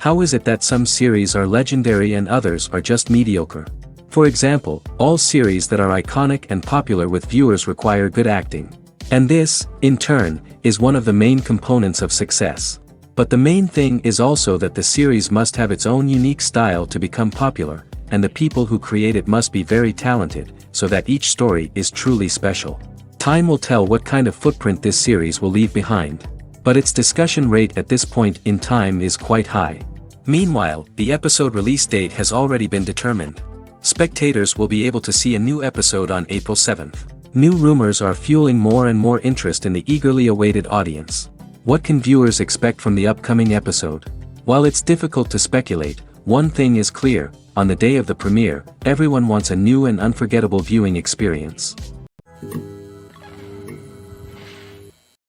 How is it that some series are legendary and others are just mediocre? For example, all series that are iconic and popular with viewers require good acting. And this, in turn, is one of the main components of success. But the main thing is also that the series must have its own unique style to become popular, and the people who create it must be very talented, so that each story is truly special. Time will tell what kind of footprint this series will leave behind. But its discussion rate at this point in time is quite high. Meanwhile, the episode release date has already been determined. Spectators will be able to see a new episode on April 7th. New rumors are fueling more and more interest in the eagerly awaited audience. What can viewers expect from the upcoming episode? While it's difficult to speculate, one thing is clear: on the day of the premiere, everyone wants a new and unforgettable viewing experience.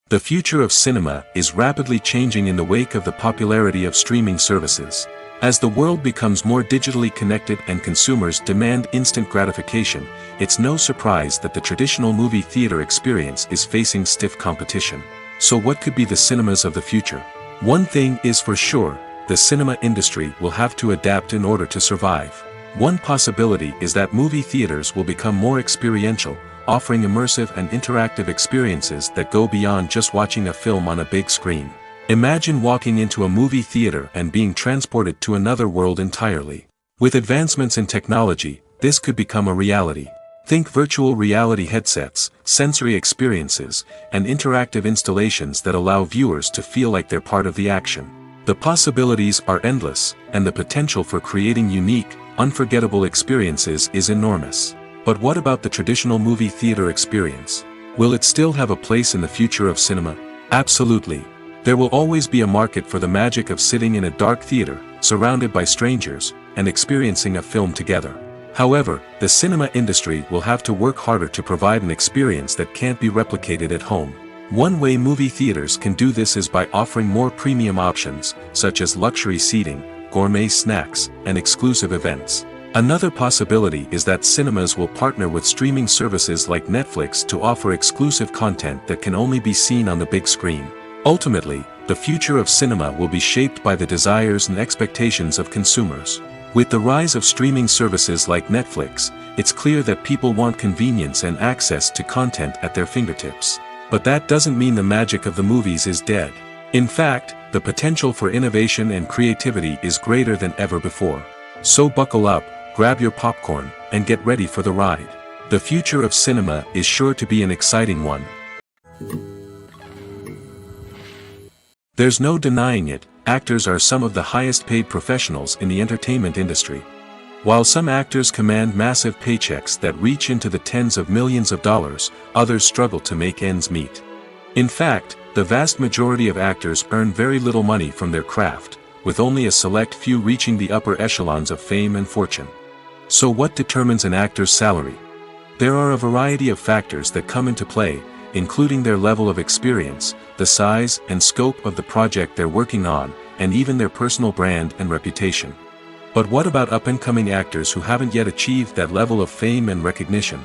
The future of cinema is rapidly changing in the wake of the popularity of streaming services. As the world becomes more digitally connected and consumers demand instant gratification, it's no surprise that the traditional movie theater experience is facing stiff competition. So what could be the cinemas of the future? One thing is for sure: the cinema industry will have to adapt in order to survive. One possibility is that movie theaters will become more experiential, offering immersive and interactive experiences that go beyond just watching a film on a big screen. Imagine walking into a movie theater and being transported to another world entirely. With advancements in technology, this could become a reality. Think virtual reality headsets, sensory experiences, and interactive installations that allow viewers to feel like they're part of the action. The possibilities are endless, and the potential for creating unique, unforgettable experiences is enormous. But what about the traditional movie theater experience? Will it still have a place in the future of cinema? Absolutely. There will always be a market for the magic of sitting in a dark theater, surrounded by strangers, and experiencing a film together. However, the cinema industry will have to work harder to provide an experience that can't be replicated at home. One way movie theaters can do this is by offering more premium options, such as luxury seating, gourmet snacks, and exclusive events. Another possibility is that cinemas will partner with streaming services like Netflix to offer exclusive content that can only be seen on the big screen. Ultimately, the future of cinema will be shaped by the desires and expectations of consumers. With the rise of streaming services like Netflix, it's clear that people want convenience and access to content at their fingertips. But that doesn't mean the magic of the movies is dead. In fact, the potential for innovation and creativity is greater than ever before. So buckle up, grab your popcorn, and get ready for the ride. The future of cinema is sure to be an exciting one. There's no denying it, actors are some of the highest paid professionals in the entertainment industry. While some actors command massive paychecks that reach into the tens of millions of dollars, others struggle to make ends meet. In fact, the vast majority of actors earn very little money from their craft, with only a select few reaching the upper echelons of fame and fortune. So what determines an actor's salary? There are a variety of factors that come into play, including their level of experience, the size and scope of the project they're working on, and even their personal brand and reputation. But what about up-and-coming actors who haven't yet achieved that level of fame and recognition?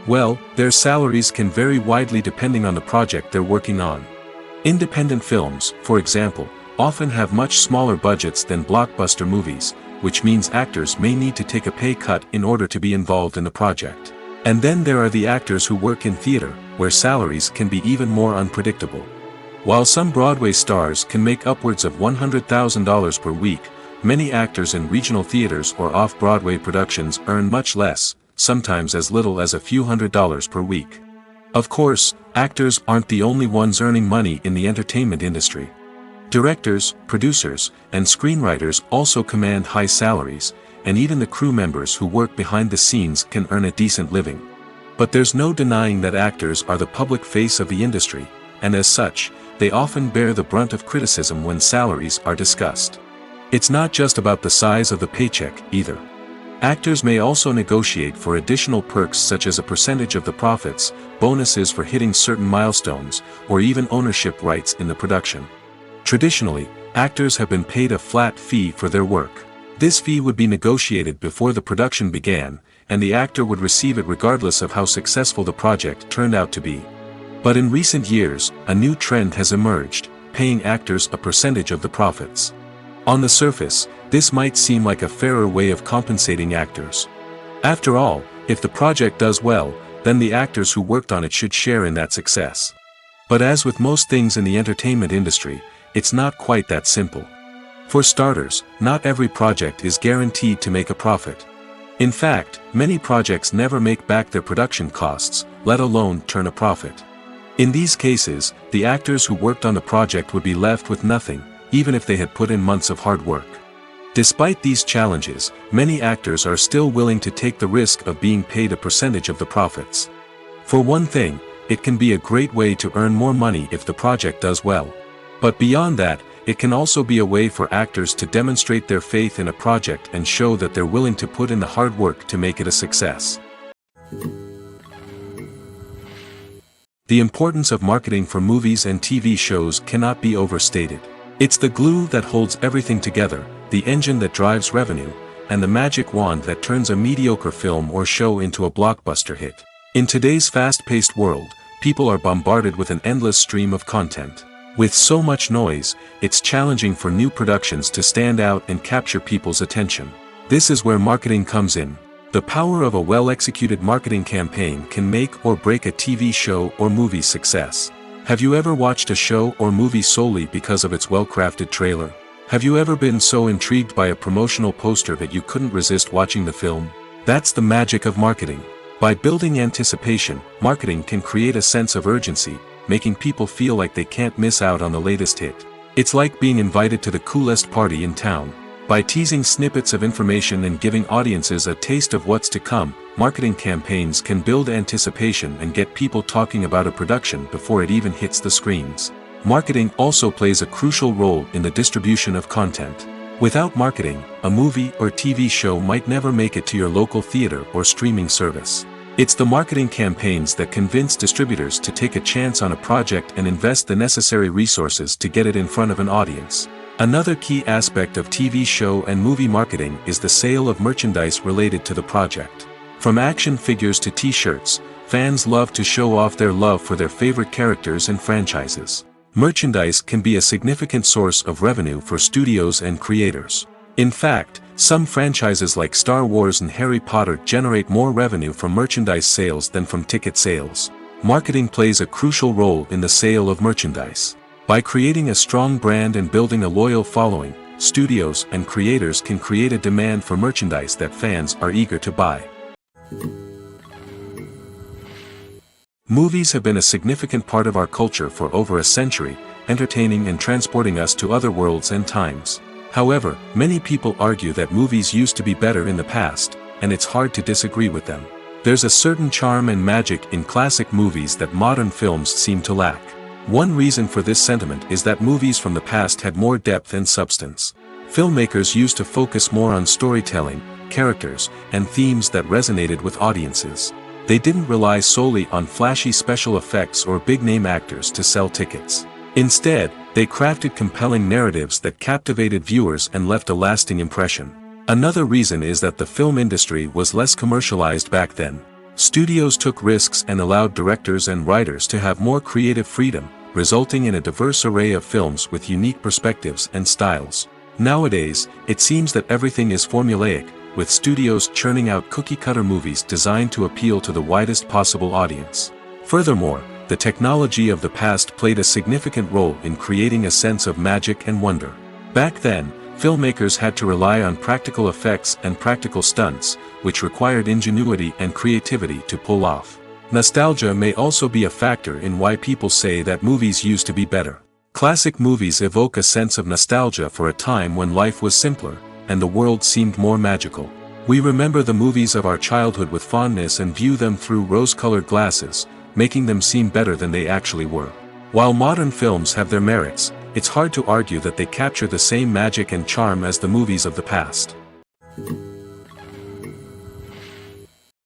Well, their salaries can vary widely depending on the project they're working on. Independent films, for example, often have much smaller budgets than blockbuster movies, which means actors may need to take a pay cut in order to be involved in the project. And then there are the actors who work in theater, where salaries can be even more unpredictable. While some Broadway stars can make upwards of $100,000 per week, many actors in regional theaters or off-Broadway productions earn much less, sometimes as little as a few $100s per week. Of course, actors aren't the only ones earning money in the entertainment industry. Directors, producers, and screenwriters also command high salaries, and even the crew members who work behind the scenes can earn a decent living. But there's no denying that actors are the public face of the industry, and as such, they often bear the brunt of criticism when salaries are discussed. It's not just about the size of the paycheck, either. Actors may also negotiate for additional perks such as a percentage of the profits, bonuses for hitting certain milestones, or even ownership rights in the production. Traditionally, actors have been paid a flat fee for their work. This fee would be negotiated before the production began, and the actor would receive it regardless of how successful the project turned out to be. But in recent years, a new trend has emerged, paying actors a percentage of the profits. On the surface, this might seem like a fairer way of compensating actors. After all, if the project does well, then the actors who worked on it should share in that success. But as with most things in the entertainment industry, it's not quite that simple. For starters, not every project is guaranteed to make a profit. In fact, many projects never make back their production costs, let alone turn a profit. In these cases, the actors who worked on the project would be left with nothing, even if they had put in months of hard work. Despite these challenges, many actors are still willing to take the risk of being paid a percentage of the profits. For one thing, it can be a great way to earn more money if the project does well. But beyond that, it can also be a way for actors to demonstrate their faith in a project and show that they're willing to put in the hard work to make it a success. The importance of marketing for movies and TV shows cannot be overstated. It's the glue that holds everything together, the engine that drives revenue, and the magic wand that turns a mediocre film or show into a blockbuster hit. In today's fast-paced world, people are bombarded with an endless stream of content. With so much noise, it's challenging for new productions to stand out and capture people's attention. This is where marketing comes in. The power of a well-executed marketing campaign can make or break a TV show or movie's success. Have you ever watched a show or movie solely because of its well-crafted trailer? Have you ever been so intrigued by a promotional poster that you couldn't resist watching the film? That's the magic of marketing. By building anticipation, marketing can create a sense of urgency, making people feel like they can't miss out on the latest hit. It's like being invited to the coolest party in town. By teasing snippets of information and giving audiences a taste of what's to come, marketing campaigns can build anticipation and get people talking about a production before it even hits the screens. Marketing also plays a crucial role in the distribution of content. Without marketing, a movie or TV show might never make it to your local theater or streaming service. It's the marketing campaigns that convince distributors to take a chance on a project and invest the necessary resources to get it in front of an audience. Another key aspect of TV show and movie marketing is the sale of merchandise related to the project. From action figures to t-shirts, fans love to show off their love for their favorite characters and franchises. Merchandise can be a significant source of revenue for studios and creators. In fact, some franchises like Star Wars and Harry Potter generate more revenue from merchandise sales than from ticket sales. Marketing plays a crucial role in the sale of merchandise. By creating a strong brand and building a loyal following, studios and creators can create a demand for merchandise that fans are eager to buy. Movies have been a significant part of our culture for over a century, entertaining and transporting us to other worlds and times. However, many people argue that movies used to be better in the past, and it's hard to disagree with them. There's a certain charm and magic in classic movies that modern films seem to lack. One reason for this sentiment is that movies from the past had more depth and substance. Filmmakers used to focus more on storytelling, characters, and themes that resonated with audiences. They didn't rely solely on flashy special effects or big-name actors to sell tickets. Instead, they crafted compelling narratives that captivated viewers and left a lasting impression. Another reason is that the film industry was less commercialized back then. Studios took risks and allowed directors and writers to have more creative freedom, resulting in a diverse array of films with unique perspectives and styles. Nowadays, it seems that everything is formulaic, with studios churning out cookie-cutter movies designed to appeal to the widest possible audience. Furthermore, the technology of the past played a significant role in creating a sense of magic and wonder. Back then, filmmakers had to rely on practical effects and practical stunts, which required ingenuity and creativity to pull off. Nostalgia may also be a factor in why people say that movies used to be better. Classic movies evoke a sense of nostalgia for a time when life was simpler, and the world seemed more magical. We remember the movies of our childhood with fondness and view them through rose-colored glasses, making them seem better than they actually were. While modern films have their merits, it's hard to argue that they capture the same magic and charm as the movies of the past.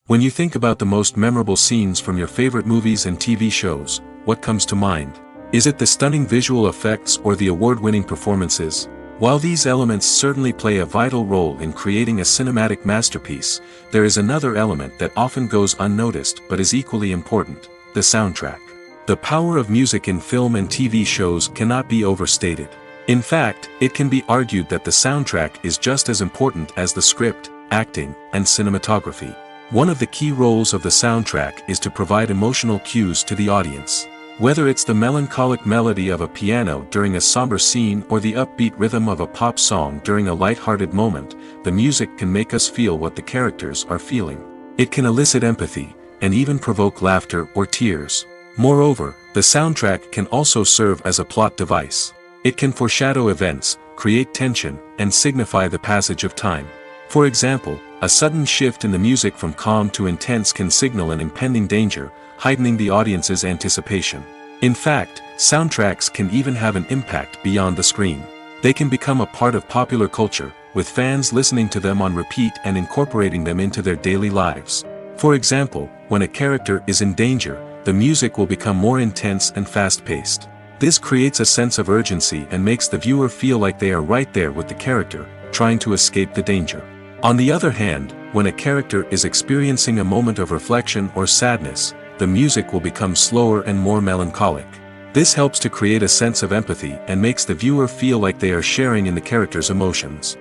When you think about the most memorable scenes from your favorite movies and TV shows, what comes to mind? Is it the stunning visual effects or the award-winning performances? While these elements certainly play a vital role in creating a cinematic masterpiece, there is another element that often goes unnoticed but is equally important: the soundtrack. The power of music in film and TV shows cannot be overstated. In fact, it can be argued that the soundtrack is just as important as the script, acting, and cinematography. One of the key roles of the soundtrack is to provide emotional cues to the audience. Whether it's the melancholic melody of a piano during a somber scene or the upbeat rhythm of a pop song during a light-hearted moment, the music can make us feel what the characters are feeling. It can elicit empathy, and even provoke laughter or tears. Moreover, the soundtrack can also serve as a plot device. It can foreshadow events, create tension, and signify the passage of time. For example, a sudden shift in the music from calm to intense can signal an impending danger, heightening the audience's anticipation. In fact, soundtracks can even have an impact beyond the screen. They can become a part of popular culture, with fans listening to them on repeat and incorporating them into their daily lives. For example, when a character is in danger, the music will become more intense and fast-paced. This creates a sense of urgency and makes the viewer feel like they are right there with the character, trying to escape the danger. On the other hand, when a character is experiencing a moment of reflection or sadness, the music will become slower and more melancholic. This helps to create a sense of empathy and makes the viewer feel like they are sharing in the character's emotions.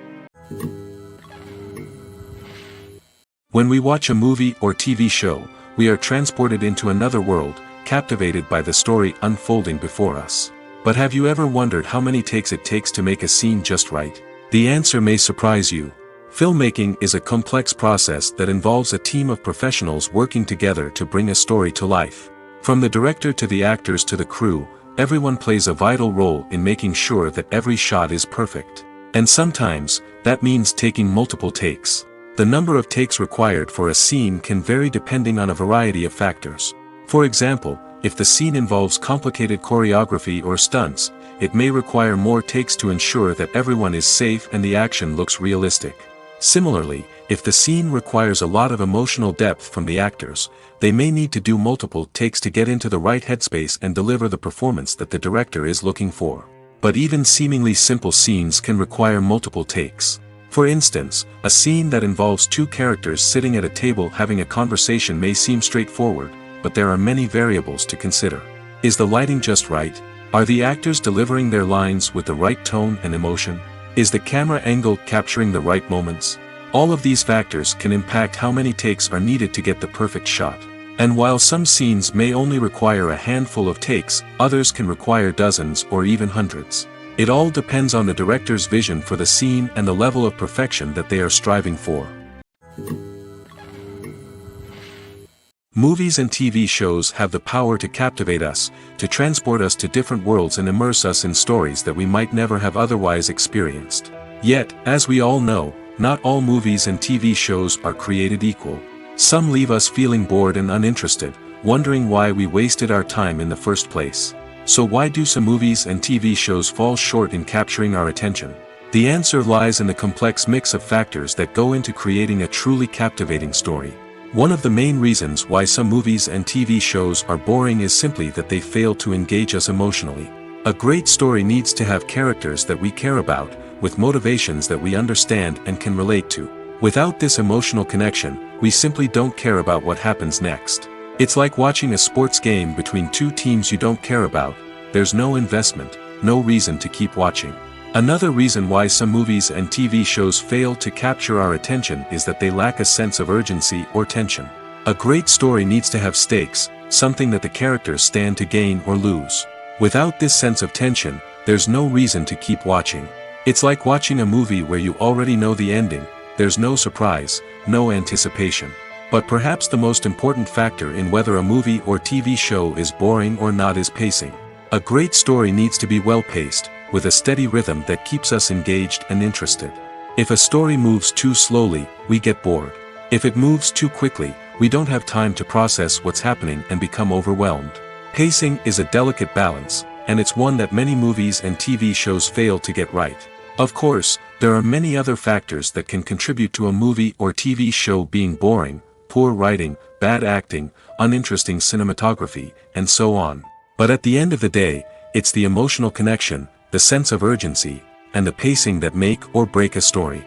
When we watch a movie or TV show, we are transported into another world, captivated by the story unfolding before us. But have you ever wondered how many takes it takes to make a scene just right? The answer may surprise you. Filmmaking is a complex process that involves a team of professionals working together to bring a story to life. From the director to the actors to the crew, everyone plays a vital role in making sure that every shot is perfect. And sometimes, that means taking multiple takes. The number of takes required for a scene can vary depending on a variety of factors. For example, if the scene involves complicated choreography or stunts, it may require more takes to ensure that everyone is safe and the action looks realistic. Similarly, if the scene requires a lot of emotional depth from the actors, they may need to do multiple takes to get into the right headspace and deliver the performance that the director is looking for. But even seemingly simple scenes can require multiple takes. For instance, a scene that involves two characters sitting at a table having a conversation may seem straightforward, but there are many variables to consider. Is the lighting just right? Are the actors delivering their lines with the right tone and emotion? Is the camera angle capturing the right moments? All of these factors can impact how many takes are needed to get the perfect shot. And while some scenes may only require a handful of takes, others can require dozens or even hundreds. It all depends on the director's vision for the scene and the level of perfection that they are striving for. Movies and TV shows have the power to captivate us, to transport us to different worlds and immerse us in stories that we might never have otherwise experienced. Yet, as we all know, not all movies and TV shows are created equal. Some leave us feeling bored and uninterested, wondering why we wasted our time in the first place. So why do some movies and TV shows fall short in capturing our attention? The answer lies in the complex mix of factors that go into creating a truly captivating story. One of the main reasons why some movies and TV shows are boring is simply that they fail to engage us emotionally. A great story needs to have characters that we care about, with motivations that we understand and can relate to. Without this emotional connection, we simply don't care about what happens next. It's like watching a sports game between two teams you don't care about. There's no investment, no reason to keep watching. Another reason why some movies and TV shows fail to capture our attention is that they lack a sense of urgency or tension. A great story needs to have stakes, something that the characters stand to gain or lose. Without this sense of tension, there's no reason to keep watching. It's like watching a movie where you already know the ending. There's no surprise, no anticipation. But perhaps the most important factor in whether a movie or TV show is boring or not is pacing. A great story needs to be well-paced, with a steady rhythm that keeps us engaged and interested. If a story moves too slowly, we get bored. If it moves too quickly, we don't have time to process what's happening and become overwhelmed. Pacing is a delicate balance, and it's one that many movies and TV shows fail to get right. Of course, there are many other factors that can contribute to a movie or TV show being boring: poor writing, bad acting, uninteresting cinematography, and so on. But at the end of the day, it's the emotional connection, the sense of urgency, and the pacing that make or break a story.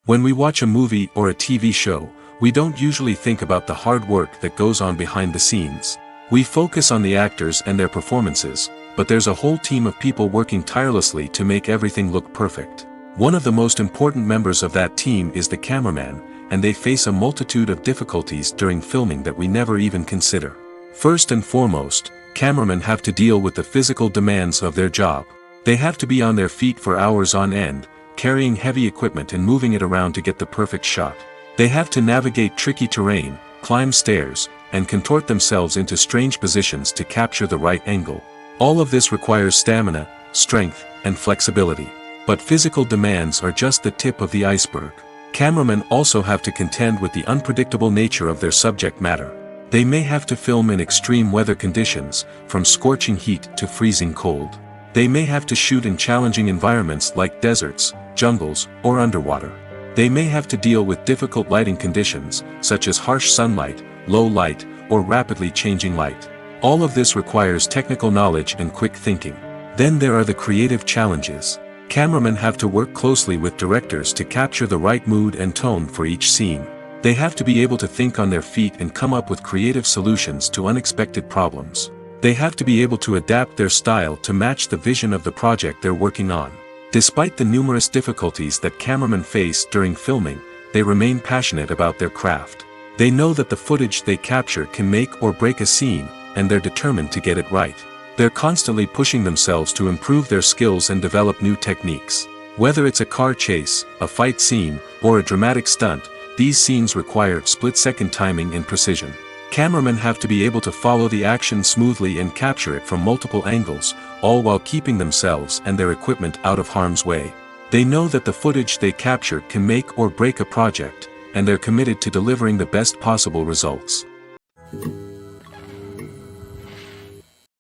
When we watch a movie or a TV show, we don't usually think about the hard work that goes on behind the scenes. We focus on the actors and their performances, but there's a whole team of people working tirelessly to make everything look perfect. One of the most important members of that team is the cameraman, and they face a multitude of difficulties during filming that we never even consider. First and foremost, cameramen have to deal with the physical demands of their job. They have to be on their feet for hours on end, carrying heavy equipment and moving it around to get the perfect shot. They have to navigate tricky terrain, climb stairs, and contort themselves into strange positions to capture the right angle. All of this requires stamina, strength, and flexibility. But physical demands are just the tip of the iceberg. Cameramen also have to contend with the unpredictable nature of their subject matter. They may have to film in extreme weather conditions, from scorching heat to freezing cold. They may have to shoot in challenging environments like deserts, jungles, or underwater. They may have to deal with difficult lighting conditions, such as harsh sunlight, low light, or rapidly changing light. All of this requires technical knowledge and quick thinking. Then there are the creative challenges. Cameramen have to work closely with directors to capture the right mood and tone for each scene. They have to be able to think on their feet and come up with creative solutions to unexpected problems. They have to be able to adapt their style to match the vision of the project they're working on. Despite the numerous difficulties that cameramen face during filming, they remain passionate about their craft. They know that the footage they capture can make or break a scene, and they're determined to get it right. They're constantly pushing themselves to improve their skills and develop new techniques. Whether it's a car chase, a fight scene, or a dramatic stunt, these scenes require split-second timing and precision. Cameramen have to be able to follow the action smoothly and capture it from multiple angles, all while keeping themselves and their equipment out of harm's way. They know that the footage they capture can make or break a project, and they're committed to delivering the best possible results.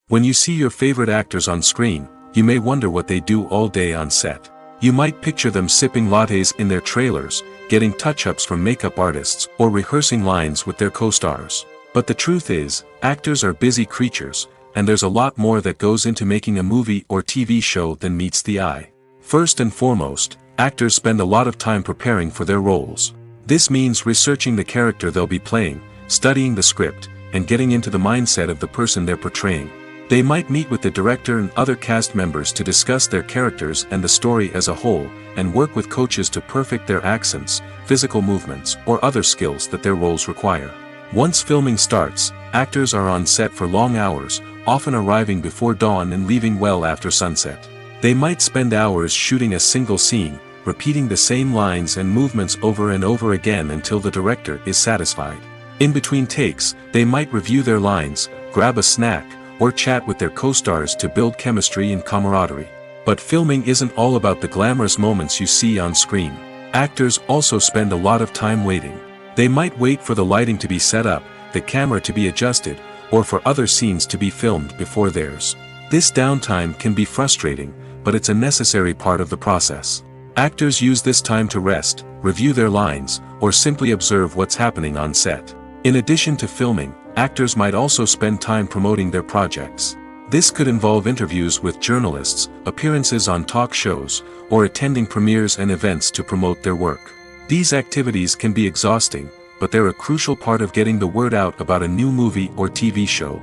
When you see your favorite actors on screen, you may wonder what they do all day on set. You might picture them sipping lattes in their trailers, getting touch-ups from makeup artists, or rehearsing lines with their co-stars. But the truth is, actors are busy creatures, and there's a lot more that goes into making a movie or TV show than meets the eye. First and foremost, actors spend a lot of time preparing for their roles. This means researching the character they'll be playing, studying the script, and getting into the mindset of the person they're portraying. They might meet with the director and other cast members to discuss their characters and the story as a whole, and work with coaches to perfect their accents, physical movements, or other skills that their roles require. Once filming starts, actors are on set for long hours, often arriving before dawn and leaving well after sunset. They might spend hours shooting a single scene, repeating the same lines and movements over and over again until the director is satisfied. In between takes, they might review their lines, grab a snack, or chat with their co-stars to build chemistry and camaraderie. But filming isn't all about the glamorous moments you see on screen. Actors also spend a lot of time waiting. They might wait for the lighting to be set up, the camera to be adjusted, or for other scenes to be filmed before theirs. This downtime can be frustrating, but it's a necessary part of the process. Actors use this time to rest, review their lines, or simply observe what's happening on set. In addition to filming, actors might also spend time promoting their projects. This could involve interviews with journalists, appearances on talk shows, or attending premieres and events to promote their work. These activities can be exhausting, but they're a crucial part of getting the word out about a new movie or TV show.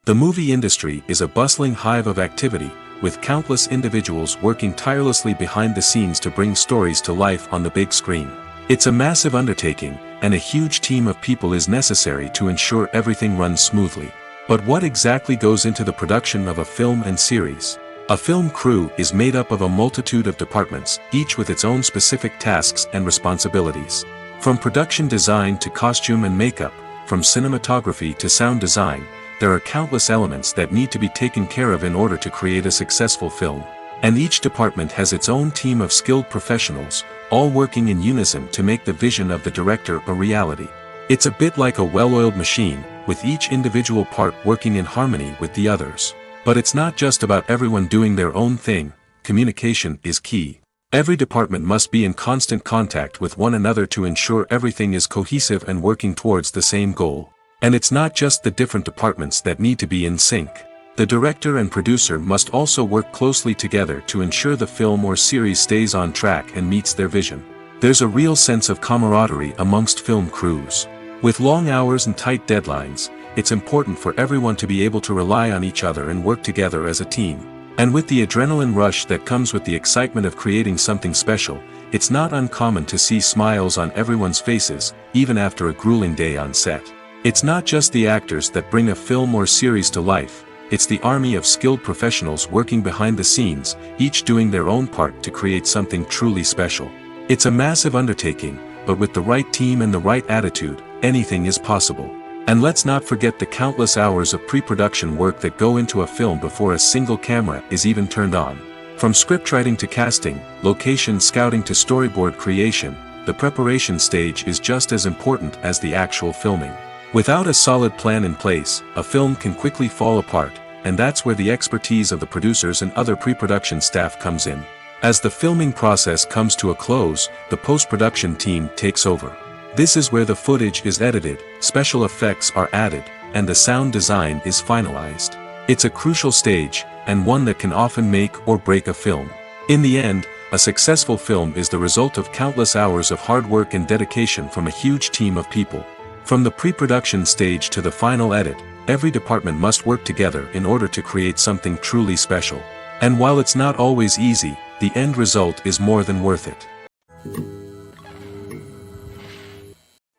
The movie industry is a bustling hive of activity, with countless individuals working tirelessly behind the scenes to bring stories to life on the big screen. It's a massive undertaking, and a huge team of people is necessary to ensure everything runs smoothly. But what exactly goes into the production of a film and series? A film crew is made up of a multitude of departments, each with its own specific tasks and responsibilities. From production design to costume and makeup, from cinematography to sound design, there are countless elements that need to be taken care of in order to create a successful film. And each department has its own team of skilled professionals, all working in unison to make the vision of the director a reality. It's a bit like a well-oiled machine, with each individual part working in harmony with the others. But it's not just about everyone doing their own thing. Communication is key. Every department must be in constant contact with one another to ensure everything is cohesive and working towards the same goal. And it's not just the different departments that need to be in sync. The director and producer must also work closely together to ensure the film or series stays on track and meets their vision. There's a real sense of camaraderie amongst film crews. With long hours and tight deadlines, it's important for everyone to be able to rely on each other and work together as a team. And with the adrenaline rush that comes with the excitement of creating something special, it's not uncommon to see smiles on everyone's faces, even after a grueling day on set. It's not just the actors that bring a film or series to life, it's the army of skilled professionals working behind the scenes, each doing their own part to create something truly special. It's a massive undertaking, but with the right team and the right attitude, anything is possible. And let's not forget the countless hours of pre-production work that go into a film before a single camera is even turned on. From scriptwriting to casting, location scouting to storyboard creation, the preparation stage is just as important as the actual filming. Without a solid plan in place, a film can quickly fall apart, and that's where the expertise of the producers and other pre-production staff comes in. As the filming process comes to a close, the post-production team takes over. This is where the footage is edited, special effects are added, and the sound design is finalized. It's a crucial stage, and one that can often make or break a film. In the end, a successful film is the result of countless hours of hard work and dedication from a huge team of people. From the pre-production stage to the final edit, every department must work together in order to create something truly special. And while it's not always easy, the end result is more than worth it.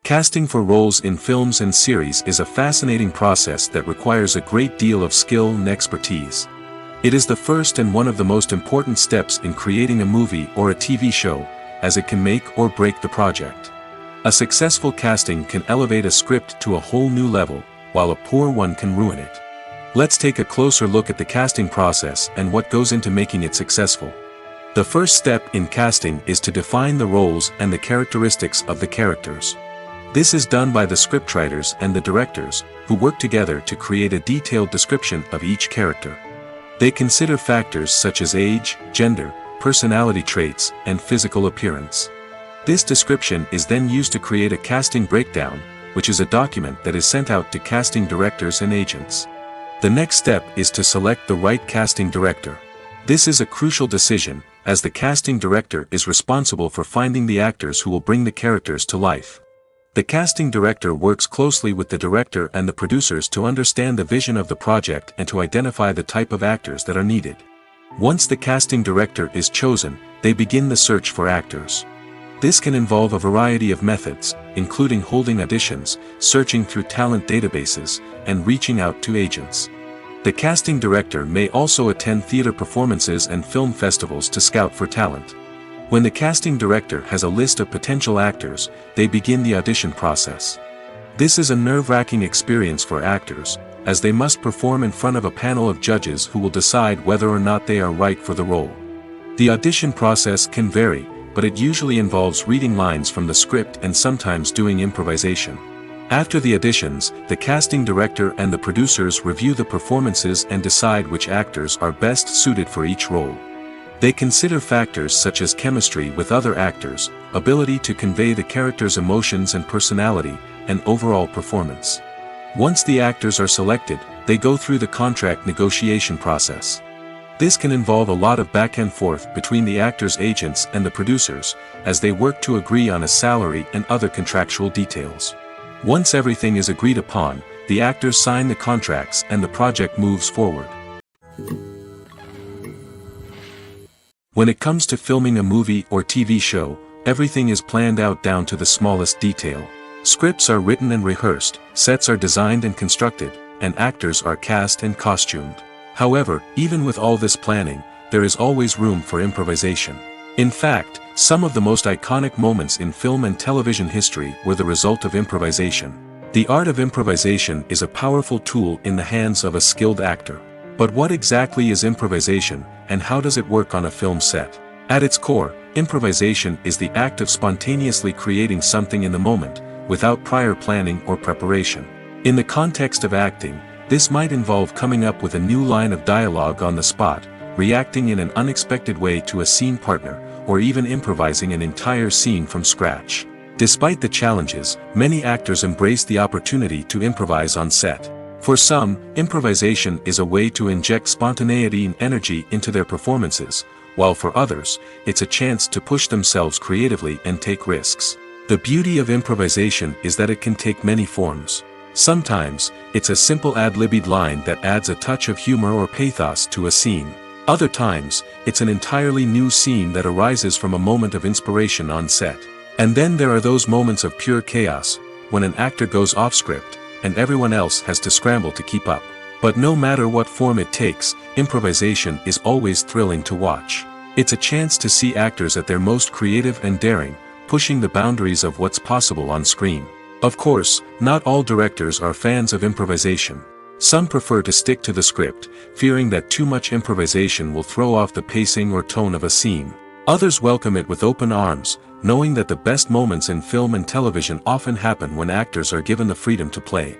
Casting for roles in films and series is a fascinating process that requires a great deal of skill and expertise. It is the first and one of the most important steps in creating a movie or a TV show, as it can make or break the project. A successful casting can elevate a script to a whole new level, while a poor one can ruin it. Let's take a closer look at the casting process and what goes into making it successful. The first step in casting is to define the roles and the characteristics of the characters. This is done by the scriptwriters and the directors, who work together to create a detailed description of each character. They consider factors such as age, gender, personality traits, and physical appearance. This description is then used to create a casting breakdown, which is a document that is sent out to casting directors and agents. The next step is to select the right casting director. This is a crucial decision, as the casting director is responsible for finding the actors who will bring the characters to life. The casting director works closely with the director and the producers to understand the vision of the project and to identify the type of actors that are needed. Once the casting director is chosen, they begin the search for actors. This can involve a variety of methods, including holding auditions, searching through talent databases, and reaching out to agents. The casting director may also attend theater performances and film festivals to scout for talent. When the casting director has a list of potential actors, they begin the audition process. This is a nerve-wracking experience for actors, as they must perform in front of a panel of judges who will decide whether or not they are right for the role. The audition process can vary, but it usually involves reading lines from the script and sometimes doing improvisation. After the auditions, the casting director and the producers review the performances and decide which actors are best suited for each role. They consider factors such as chemistry with other actors, ability to convey the character's emotions and personality, and overall performance. Once the actors are selected, they go through the contract negotiation process. This can involve a lot of back and forth between the actors' agents and the producers, as they work to agree on a salary and other contractual details. Once everything is agreed upon, the actors sign the contracts and the project moves forward. When it comes to filming a movie or TV show, everything is planned out down to the smallest detail. Scripts are written and rehearsed, sets are designed and constructed, and actors are cast and costumed. However, even with all this planning, there is always room for improvisation. In fact, some of the most iconic moments in film and television history were the result of improvisation. The art of improvisation is a powerful tool in the hands of a skilled actor. But what exactly is improvisation, and how does it work on a film set? At its core, improvisation is the act of spontaneously creating something in the moment, without prior planning or preparation. In the context of acting, this might involve coming up with a new line of dialogue on the spot, reacting in an unexpected way to a scene partner, or even improvising an entire scene from scratch. Despite the challenges, many actors embrace the opportunity to improvise on set. For some, improvisation is a way to inject spontaneity and energy into their performances, while for others, it's a chance to push themselves creatively and take risks. The beauty of improvisation is that it can take many forms. Sometimes, it's a simple ad-libbed line that adds a touch of humor or pathos to a scene. Other times, it's an entirely new scene that arises from a moment of inspiration on set. And then there are those moments of pure chaos, when an actor goes off script, and everyone else has to scramble to keep up. But no matter what form it takes, improvisation is always thrilling to watch. It's a chance to see actors at their most creative and daring, pushing the boundaries of what's possible on screen. Of course, not all directors are fans of improvisation. Some prefer to stick to the script, fearing that too much improvisation will throw off the pacing or tone of a scene. Others welcome it with open arms, knowing that the best moments in film and television often happen when actors are given the freedom to play.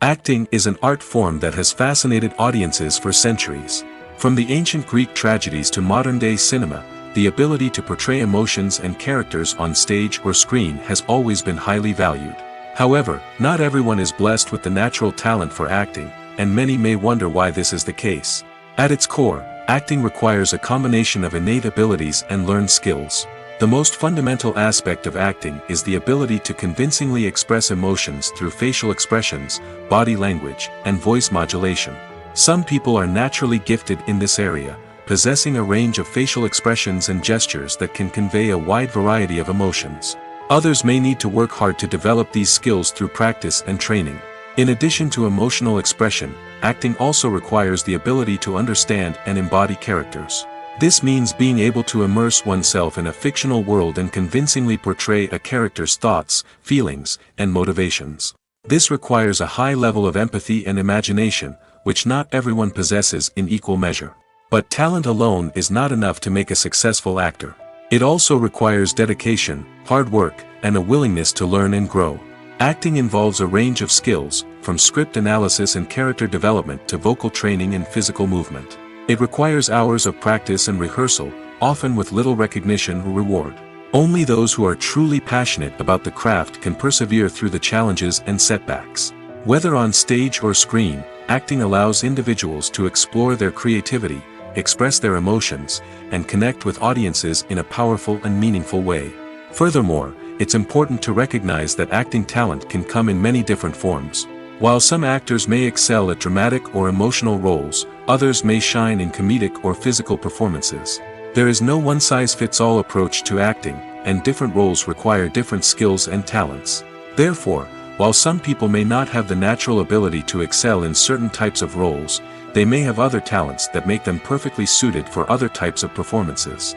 Acting is an art form that has fascinated audiences for centuries. From the ancient Greek tragedies to modern-day cinema, the ability to portray emotions and characters on stage or screen has always been highly valued. However, not everyone is blessed with the natural talent for acting, and many may wonder why this is the case. At its core, acting requires a combination of innate abilities and learned skills. The most fundamental aspect of acting is the ability to convincingly express emotions through facial expressions, body language, and voice modulation. Some people are naturally gifted in this area, possessing a range of facial expressions and gestures that can convey a wide variety of emotions. Others may need to work hard to develop these skills through practice and training. In addition to emotional expression, acting also requires the ability to understand and embody characters. This means being able to immerse oneself in a fictional world and convincingly portray a character's thoughts, feelings, and motivations. This requires a high level of empathy and imagination, which not everyone possesses in equal measure. But talent alone is not enough to make a successful actor. It also requires dedication, hard work, and a willingness to learn and grow. Acting involves a range of skills, from script analysis and character development to vocal training and physical movement. It requires hours of practice and rehearsal, often with little recognition or reward. Only those who are truly passionate about the craft can persevere through the challenges and setbacks. Whether on stage or screen, acting allows individuals to explore their creativity, express their emotions, and connect with audiences in a powerful and meaningful way. Furthermore, it's important to recognize that acting talent can come in many different forms. While some actors may excel at dramatic or emotional roles, others may shine in comedic or physical performances. There is no one-size-fits-all approach to acting, and different roles require different skills and talents. Therefore, while some people may not have the natural ability to excel in certain types of roles, they may have other talents that make them perfectly suited for other types of performances.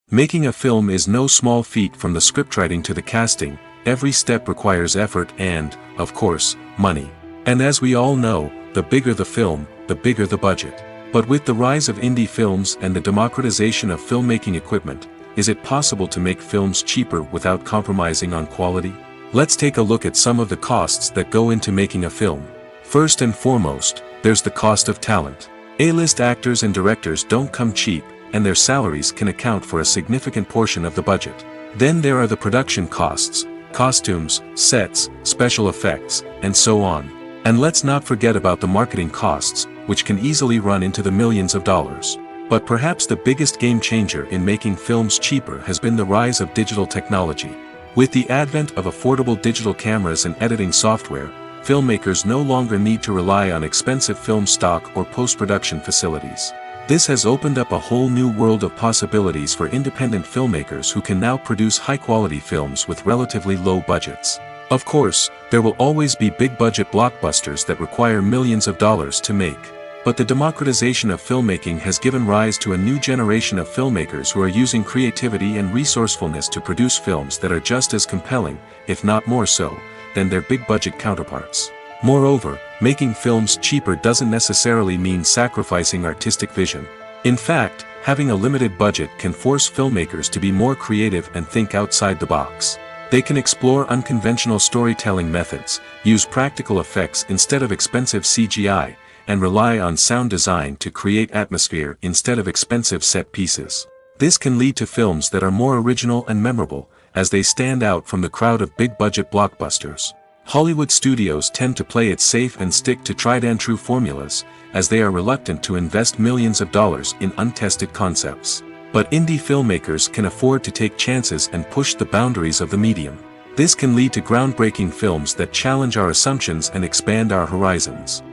Making a film is no small feat. From the scriptwriting to the casting, every step requires effort and, of course, money. And as we all know, the bigger the film, the bigger the budget. But with the rise of indie films and the democratization of filmmaking equipment, is it possible to make films cheaper without compromising on quality? Let's take a look at some of the costs that go into making a film. First and foremost, there's the cost of talent. A-list actors and directors don't come cheap, and their salaries can account for a significant portion of the budget. Then there are the production costs, costumes, sets, special effects, and so on. And let's not forget about the marketing costs, which can easily run into the millions of dollars. But perhaps the biggest game changer in making films cheaper has been the rise of digital technology. With the advent of affordable digital cameras and editing software, filmmakers no longer need to rely on expensive film stock or post-production facilities. This has opened up a whole new world of possibilities for independent filmmakers who can now produce high-quality films with relatively low budgets. Of course, there will always be big-budget blockbusters that require millions of dollars to make. But the democratization of filmmaking has given rise to a new generation of filmmakers who are using creativity and resourcefulness to produce films that are just as compelling, if not more so, than their big-budget counterparts. Moreover, making films cheaper doesn't necessarily mean sacrificing artistic vision. In fact, having a limited budget can force filmmakers to be more creative and think outside the box. They can explore unconventional storytelling methods, use practical effects instead of expensive CGI, and rely on sound design to create atmosphere instead of expensive set pieces. This can lead to films that are more original and memorable, as they stand out from the crowd of big-budget blockbusters. Hollywood studios tend to play it safe and stick to tried-and-true formulas, as they are reluctant to invest millions of dollars in untested concepts. But indie filmmakers can afford to take chances and push the boundaries of the medium. This can lead to groundbreaking films that challenge our assumptions and expand our horizons.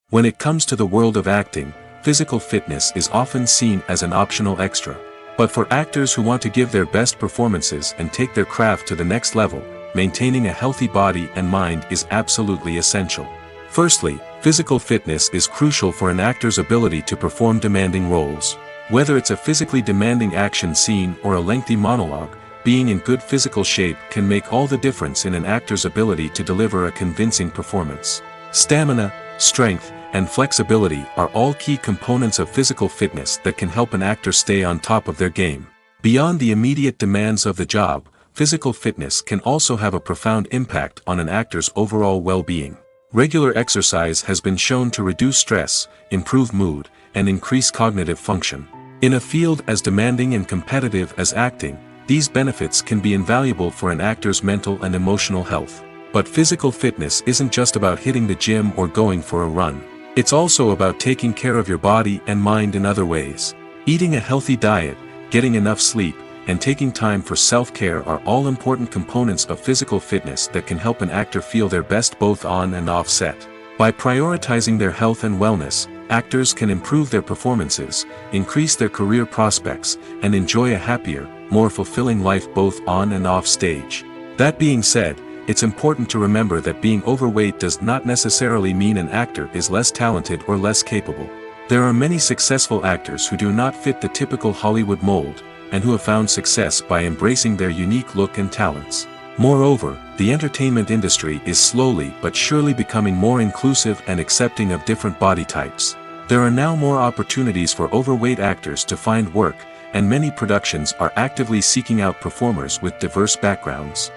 When it comes to the world of acting, physical fitness is often seen as an optional extra. But for actors who want to give their best performances and take their craft to the next level, maintaining a healthy body and mind is absolutely essential. Firstly, physical fitness is crucial for an actor's ability to perform demanding roles. Whether it's a physically demanding action scene or a lengthy monologue, being in good physical shape can make all the difference in an actor's ability to deliver a convincing performance. Stamina, strength, and flexibility are all key components of physical fitness that can help an actor stay on top of their game. Beyond the immediate demands of the job, physical fitness can also have a profound impact on an actor's overall well-being. Regular exercise has been shown to reduce stress, improve mood, and increase cognitive function. In a field as demanding and competitive as acting, these benefits can be invaluable for an actor's mental and emotional health. But physical fitness isn't just about hitting the gym or going for a run. It's also about taking care of your body and mind in other ways. Eating a healthy diet, getting enough sleep, and taking time for self-care are all important components of physical fitness that can help an actor feel their best both on and off set. By prioritizing their health and wellness, actors can improve their performances, increase their career prospects, and enjoy a happier, more fulfilling life both on and off stage. That being said, it's important to remember that being overweight does not necessarily mean an actor is less talented or less capable. There are many successful actors who do not fit the typical Hollywood mold, and who have found success by embracing their unique look and talents. Moreover, the entertainment industry is slowly but surely becoming more inclusive and accepting of different body types. There are now more opportunities for overweight actors to find work, and many productions are actively seeking out performers with diverse backgrounds.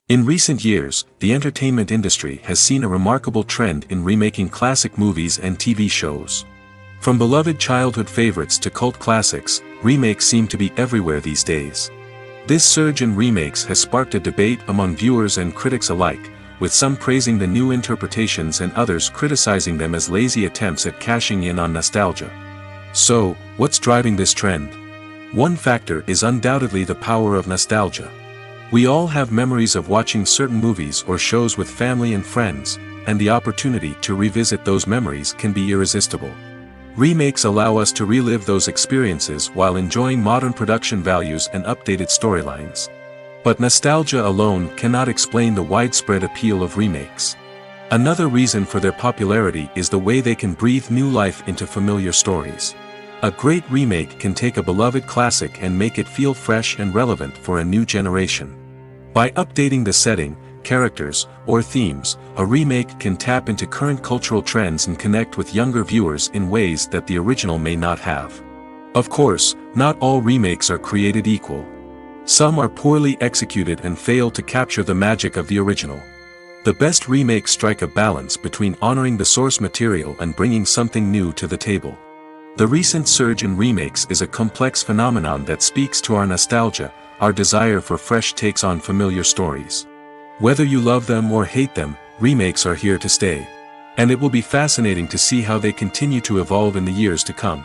In recent years, the entertainment industry has seen a remarkable trend in remaking classic movies and TV shows. From beloved childhood favorites to cult classics, remakes seem to be everywhere these days. This surge in remakes has sparked a debate among viewers and critics alike, with some praising the new interpretations and others criticizing them as lazy attempts at cashing in on nostalgia. So, what's driving this trend? One factor is undoubtedly the power of nostalgia. We all have memories of watching certain movies or shows with family and friends, and the opportunity to revisit those memories can be irresistible. Remakes allow us to relive those experiences while enjoying modern production values and updated storylines. But nostalgia alone cannot explain the widespread appeal of remakes. Another reason for their popularity is the way they can breathe new life into familiar stories. A great remake can take a beloved classic and make it feel fresh and relevant for a new generation. By updating the setting, characters, or themes, a remake can tap into current cultural trends and connect with younger viewers in ways that the original may not have. Of course, not all remakes are created equal. Some are poorly executed and fail to capture the magic of the original. The best remakes strike a balance between honoring the source material and bringing something new to the table. The recent surge in remakes is a complex phenomenon that speaks to our nostalgia, our desire for fresh takes on familiar stories. Whether you love them or hate them, remakes are here to stay. And it will be fascinating to see how they continue to evolve in the years to come.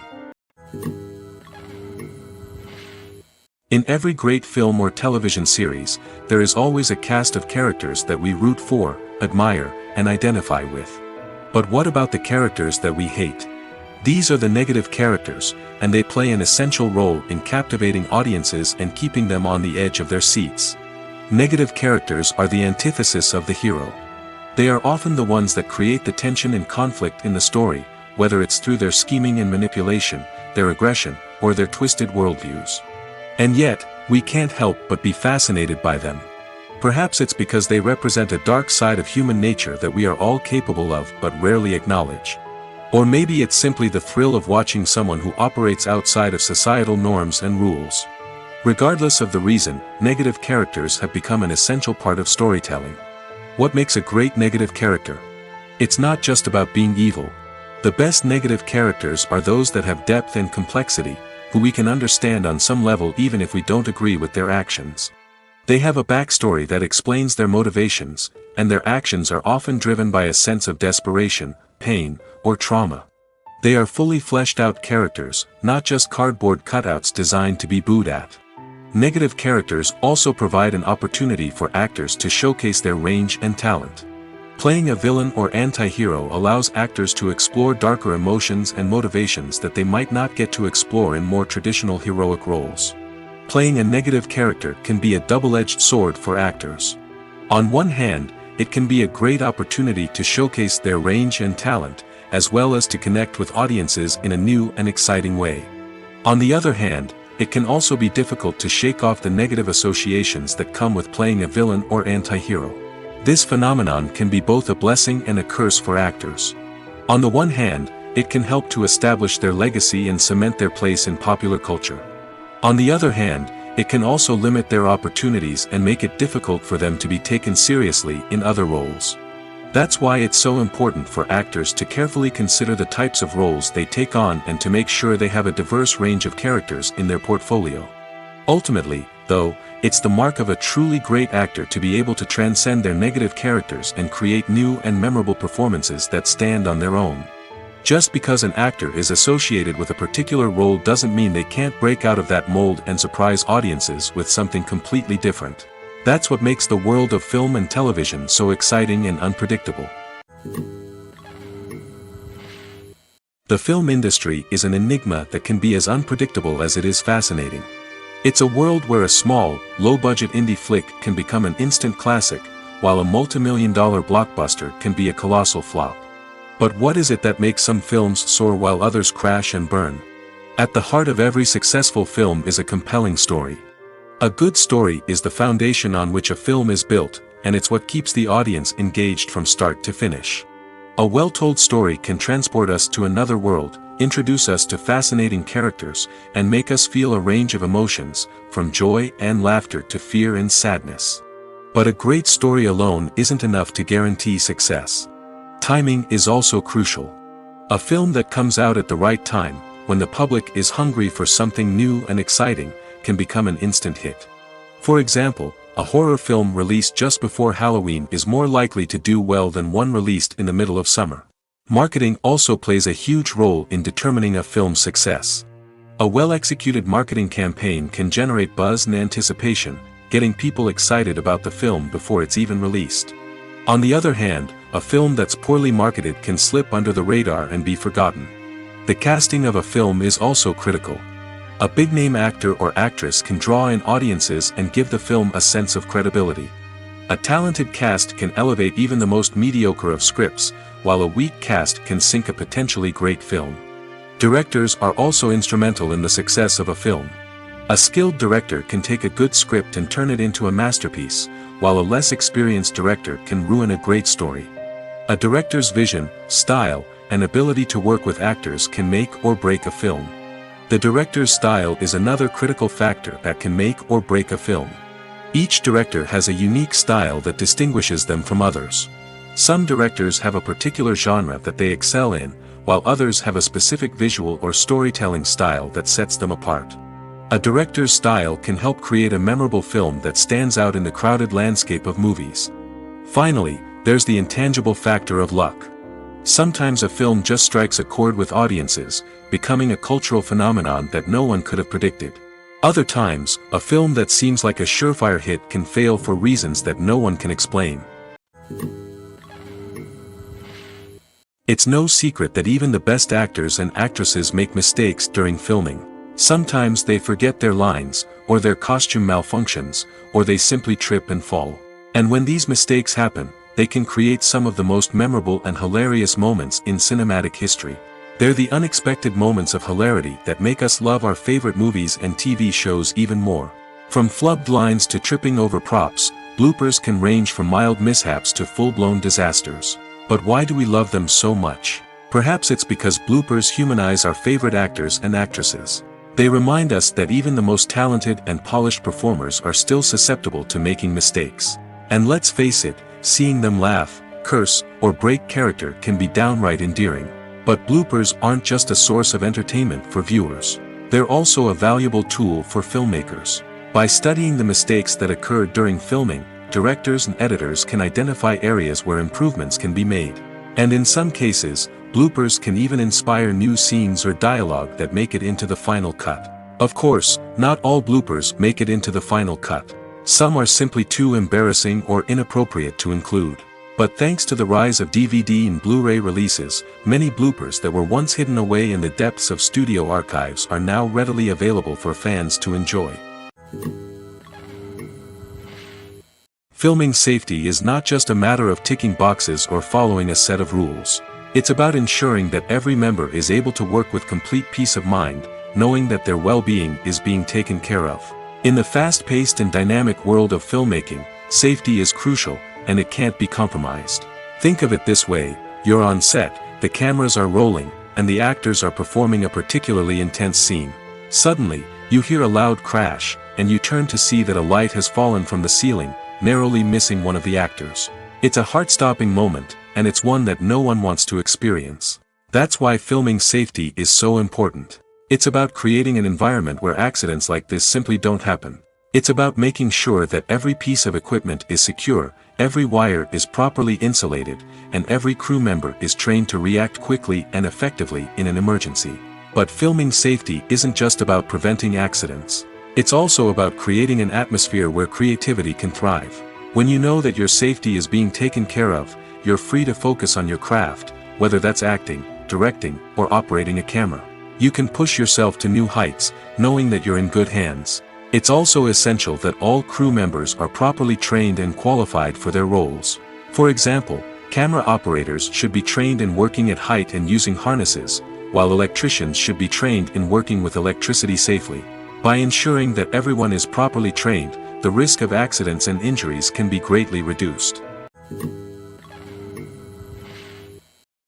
In every great film or television series, there is always a cast of characters that we root for, admire, and identify with. But what about the characters that we hate? These are the negative characters, and they play an essential role in captivating audiences and keeping them on the edge of their seats. Negative characters are the antithesis of the hero. They are often the ones that create the tension and conflict in the story, whether it's through their scheming and manipulation, their aggression, or their twisted worldviews. And yet, we can't help but be fascinated by them. Perhaps it's because they represent a dark side of human nature that we are all capable of but rarely acknowledge. Or maybe it's simply the thrill of watching someone who operates outside of societal norms and rules. Regardless of the reason, negative characters have become an essential part of storytelling. What makes a great negative character? It's not just about being evil. The best negative characters are those that have depth and complexity, who we can understand on some level even if we don't agree with their actions. They have a backstory that explains their motivations, and their actions are often driven by a sense of desperation, pain, or trauma. They are fully fleshed out characters, not just cardboard cutouts designed to be booed at. Negative characters also provide an opportunity for actors to showcase their range and talent. Playing a villain or anti-hero allows actors to explore darker emotions and motivations that they might not get to explore in more traditional heroic roles. Playing a negative character can be a double-edged sword for actors. On one hand, it can be a great opportunity to showcase their range and talent, as well as to connect with audiences in a new and exciting way. On the other hand, it can also be difficult to shake off the negative associations that come with playing a villain or anti-hero. This phenomenon can be both a blessing and a curse for actors. On the one hand, it can help to establish their legacy and cement their place in popular culture. On the other hand, it can also limit their opportunities and make it difficult for them to be taken seriously in other roles. That's why it's so important for actors to carefully consider the types of roles they take on and to make sure they have a diverse range of characters in their portfolio. Ultimately, though, it's the mark of a truly great actor to be able to transcend their negative characters and create new and memorable performances that stand on their own. Just because an actor is associated with a particular role doesn't mean they can't break out of that mold and surprise audiences with something completely different. That's what makes the world of film and television so exciting and unpredictable. The film industry is an enigma that can be as unpredictable as it is fascinating. It's a world where a small, low-budget indie flick can become an instant classic, while a multi-million-dollar blockbuster can be a colossal flop. But what is it that makes some films soar while others crash and burn? At the heart of every successful film is a compelling story. A good story is the foundation on which a film is built, and it's what keeps the audience engaged from start to finish. A well-told story can transport us to another world, introduce us to fascinating characters, and make us feel a range of emotions, from joy and laughter to fear and sadness. But a great story alone isn't enough to guarantee success. Timing is also crucial. A film that comes out at the right time, when the public is hungry for something new and exciting, can become an instant hit. For example, a horror film released just before Halloween is more likely to do well than one released in the middle of summer. Marketing also plays a huge role in determining a film's success. A well-executed marketing campaign can generate buzz and anticipation, getting people excited about the film before it's even released. On the other hand, a film that's poorly marketed can slip under the radar and be forgotten. The casting of a film is also critical. A big-name actor or actress can draw in audiences and give the film a sense of credibility. A talented cast can elevate even the most mediocre of scripts, while a weak cast can sink a potentially great film. Directors are also instrumental in the success of a film. A skilled director can take a good script and turn it into a masterpiece, while a less experienced director can ruin a great story. A director's vision, style, and ability to work with actors can make or break a film. The director's style is another critical factor that can make or break a film. Each director has a unique style that distinguishes them from others. Some directors have a particular genre that they excel in, while others have a specific visual or storytelling style that sets them apart. A director's style can help create a memorable film that stands out in the crowded landscape of movies. Finally, there's the intangible factor of luck. Sometimes a film just strikes a chord with audiences, becoming a cultural phenomenon that no one could have predicted. Other times, a film that seems like a surefire hit can fail for reasons that no one can explain. It's no secret that even the best actors and actresses make mistakes during filming. Sometimes they forget their lines, or their costume malfunctions, or they simply trip and fall. And when these mistakes happen, they can create some of the most memorable and hilarious moments in cinematic history. They're the unexpected moments of hilarity that make us love our favorite movies and TV shows even more. From flubbed lines to tripping over props, bloopers can range from mild mishaps to full-blown disasters. But why do we love them so much? Perhaps it's because bloopers humanize our favorite actors and actresses. They remind us that even the most talented and polished performers are still susceptible to making mistakes. And let's face it, seeing them laugh, curse, or break character can be downright endearing. But bloopers aren't just a source of entertainment for viewers. They're also a valuable tool for filmmakers. By studying the mistakes that occurred during filming, directors and editors can identify areas where improvements can be made. And in some cases, bloopers can even inspire new scenes or dialogue that make it into the final cut. Of course, not all bloopers make it into the final cut. Some are simply too embarrassing or inappropriate to include. But thanks to the rise of DVD and Blu-ray releases, many bloopers that were once hidden away in the depths of studio archives are now readily available for fans to enjoy. Filming safety is not just a matter of ticking boxes or following a set of rules. It's about ensuring that every member is able to work with complete peace of mind, knowing that their well-being is being taken care of. In the fast-paced and dynamic world of filmmaking, safety is crucial, and it can't be compromised. Think of it this way: you're on set, the cameras are rolling, and the actors are performing a particularly intense scene. Suddenly, you hear a loud crash, and you turn to see that a light has fallen from the ceiling, narrowly missing one of the actors. It's a heart-stopping moment, and it's one that no one wants to experience. That's why filming safety is so important. It's about creating an environment where accidents like this simply don't happen. It's about making sure that every piece of equipment is secure, every wire is properly insulated, and every crew member is trained to react quickly and effectively in an emergency. But filming safety isn't just about preventing accidents. It's also about creating an atmosphere where creativity can thrive. When you know that your safety is being taken care of, you're free to focus on your craft, whether that's acting, directing, or operating a camera. You can push yourself to new heights, knowing that you're in good hands. It's also essential that all crew members are properly trained and qualified for their roles. For example, camera operators should be trained in working at height and using harnesses, while electricians should be trained in working with electricity safely. By ensuring that everyone is properly trained, the risk of accidents and injuries can be greatly reduced.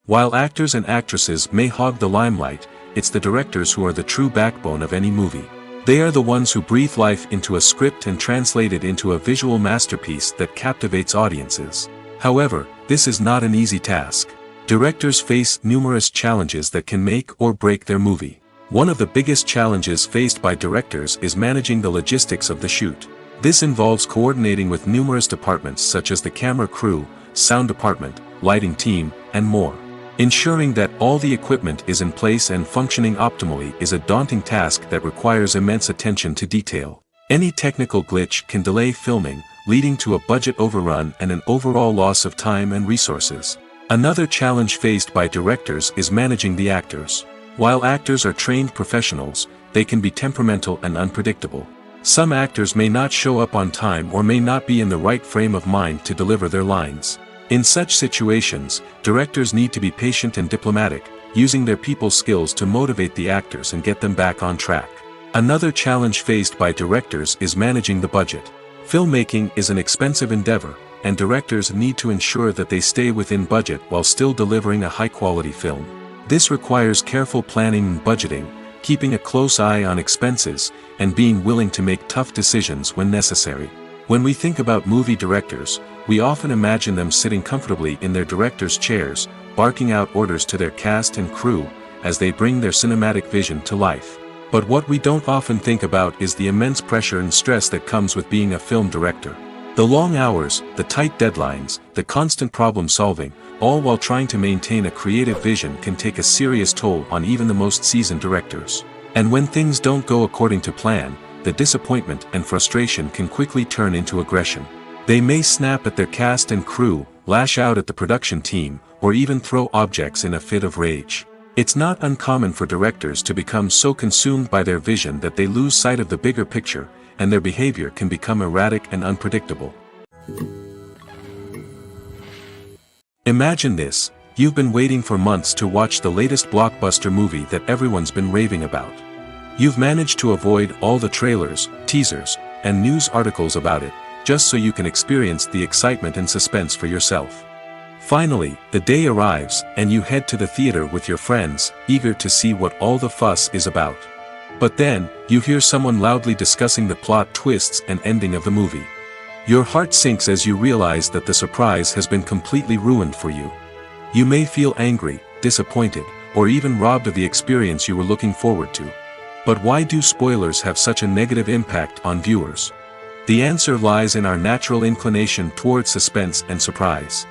While actors and actresses may hog the limelight, it's the directors who are the true backbone of any movie. They are the ones who breathe life into a script and translate it into a visual masterpiece that captivates audiences. However, this is not an easy task. Directors face numerous challenges that can make or break their movie. One of the biggest challenges faced by directors is managing the logistics of the shoot. This involves coordinating with numerous departments such as the camera crew, sound department, lighting team, and more. Ensuring that all the equipment is in place and functioning optimally is a daunting task that requires immense attention to detail. Any technical glitch can delay filming, leading to a budget overrun and an overall loss of time and resources. Another challenge faced by directors is managing the actors. While actors are trained professionals, they can be temperamental and unpredictable. Some actors may not show up on time or may not be in the right frame of mind to deliver their lines. In such situations, directors need to be patient and diplomatic, using their people skills to motivate the actors and get them back on track. Another challenge faced by directors is managing the budget. Filmmaking is an expensive endeavor, and directors need to ensure that they stay within budget while still delivering a high-quality film. This requires careful planning and budgeting, keeping a close eye on expenses, and being willing to make tough decisions when necessary. When we think about movie directors, we often imagine them sitting comfortably in their director's chairs, barking out orders to their cast and crew, as they bring their cinematic vision to life. But what we don't often think about is the immense pressure and stress that comes with being a film director. The long hours, the tight deadlines, the constant problem solving, all while trying to maintain a creative vision can take a serious toll on even the most seasoned directors. And when things don't go according to plan, the disappointment and frustration can quickly turn into aggression. They may snap at their cast and crew, lash out at the production team, or even throw objects in a fit of rage. It's not uncommon for directors to become so consumed by their vision that they lose sight of the bigger picture, and their behavior can become erratic and unpredictable. Imagine this: you've been waiting for months to watch the latest blockbuster movie that everyone's been raving about. You've managed to avoid all the trailers, teasers, and news articles about it, just so you can experience the excitement and suspense for yourself. Finally, the day arrives, and you head to the theater with your friends, eager to see what all the fuss is about. But then, you hear someone loudly discussing the plot twists and ending of the movie. Your heart sinks as you realize that the surprise has been completely ruined for you. You may feel angry, disappointed, or even robbed of the experience you were looking forward to. But why do spoilers have such a negative impact on viewers? The answer lies in our natural inclination toward suspense and surprise.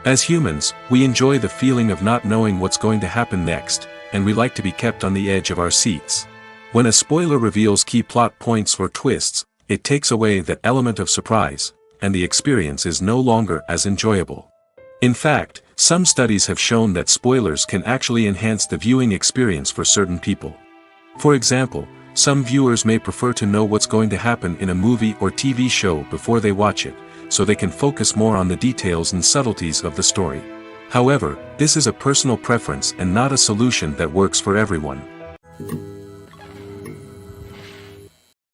As humans, we enjoy the feeling of not knowing what's going to happen next, and we like to be kept on the edge of our seats. When a spoiler reveals key plot points or twists, it takes away that element of surprise, and the experience is no longer as enjoyable. In fact, some studies have shown that spoilers can actually enhance the viewing experience for certain people. For example, some viewers may prefer to know what's going to happen in a movie or TV show before they watch it, so they can focus more on the details and subtleties of the story. However, this is a personal preference and not a solution that works for everyone.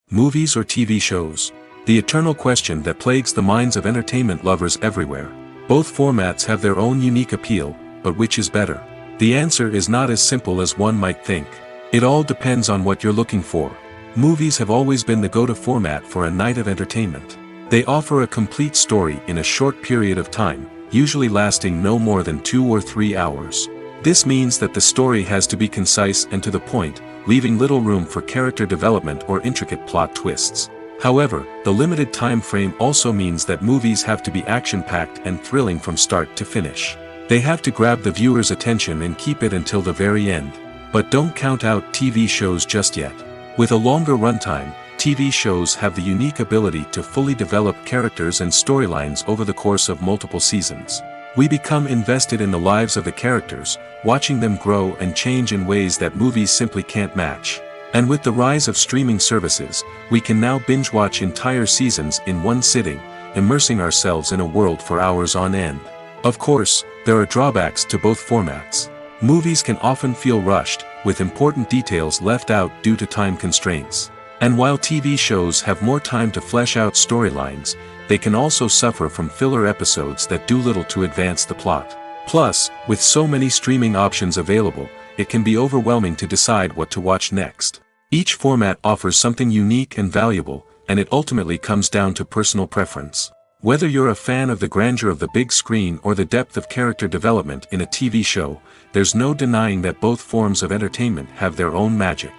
Movies or TV shows? The eternal question that plagues the minds of entertainment lovers everywhere. Both formats have their own unique appeal, but which is better? The answer is not as simple as one might think. It all depends on what you're looking for. Movies have always been the go-to format for a night of entertainment. They offer a complete story in a short period of time, usually lasting no more than 2 or 3 hours. This means that the story has to be concise and to the point, leaving little room for character development or intricate plot twists. However, the limited time frame also means that movies have to be action-packed and thrilling from start to finish. They have to grab the viewer's attention and keep it until the very end. But don't count out TV shows just yet. With a longer runtime, TV shows have the unique ability to fully develop characters and storylines over the course of multiple seasons. We become invested in the lives of the characters, watching them grow and change in ways that movies simply can't match. And with the rise of streaming services, we can now binge-watch entire seasons in one sitting, immersing ourselves in a world for hours on end. Of course, there are drawbacks to both formats. Movies can often feel rushed, with important details left out due to time constraints. And while TV shows have more time to flesh out storylines, they can also suffer from filler episodes that do little to advance the plot. Plus, with so many streaming options available, it can be overwhelming to decide what to watch next. Each format offers something unique and valuable, and it ultimately comes down to personal preference. Whether you're a fan of the grandeur of the big screen or the depth of character development in a TV show, there's no denying that both forms of entertainment have their own magic.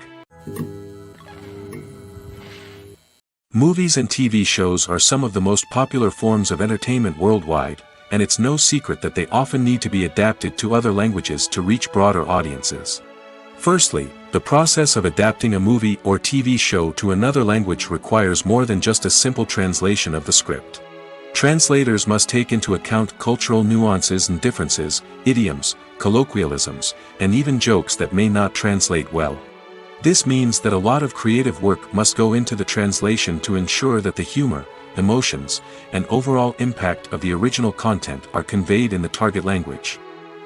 Movies and TV shows are some of the most popular forms of entertainment worldwide, and it's no secret that they often need to be adapted to other languages to reach broader audiences. Firstly, the process of adapting a movie or TV show to another language requires more than just a simple translation of the script. Translators must take into account cultural nuances and differences, idioms, colloquialisms, and even jokes that may not translate well. This means that a lot of creative work must go into the translation to ensure that the humor, emotions, and overall impact of the original content are conveyed in the target language.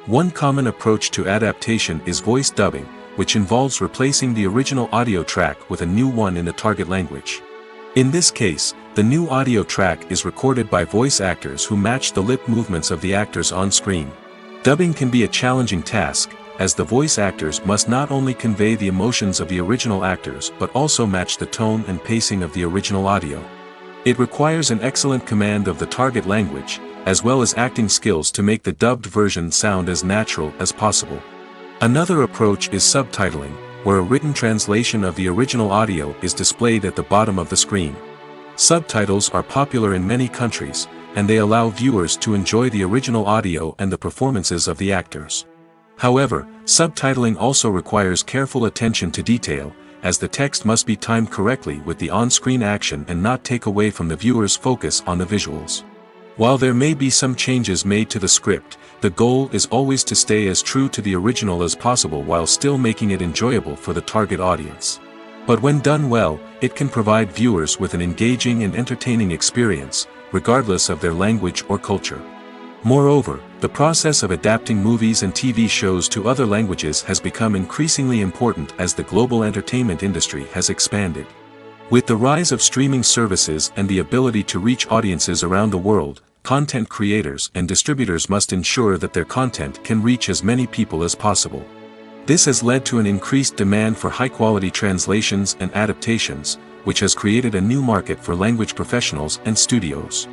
One common approach to adaptation is voice dubbing, which involves replacing the original audio track with a new one in the target language. In this case, the new audio track is recorded by voice actors who match the lip movements of the actors on screen. Dubbing can be a challenging task, as the voice actors must not only convey the emotions of the original actors but also match the tone and pacing of the original audio. It requires an excellent command of the target language, as well as acting skills to make the dubbed version sound as natural as possible. Another approach is subtitling, where a written translation of the original audio is displayed at the bottom of the screen. Subtitles are popular in many countries, and they allow viewers to enjoy the original audio and the performances of the actors. However, subtitling also requires careful attention to detail, as the text must be timed correctly with the on-screen action and not take away from the viewer's focus on the visuals. While there may be some changes made to the script, the goal is always to stay as true to the original as possible while still making it enjoyable for the target audience. But when done well, it can provide viewers with an engaging and entertaining experience, regardless of their language or culture. Moreover, the process of adapting movies and TV shows to other languages has become increasingly important as the global entertainment industry has expanded. With the rise of streaming services and the ability to reach audiences around the world, content creators and distributors must ensure that their content can reach as many people as possible. This has led to an increased demand for high-quality translations and adaptations, which has created a new market for language professionals and studios.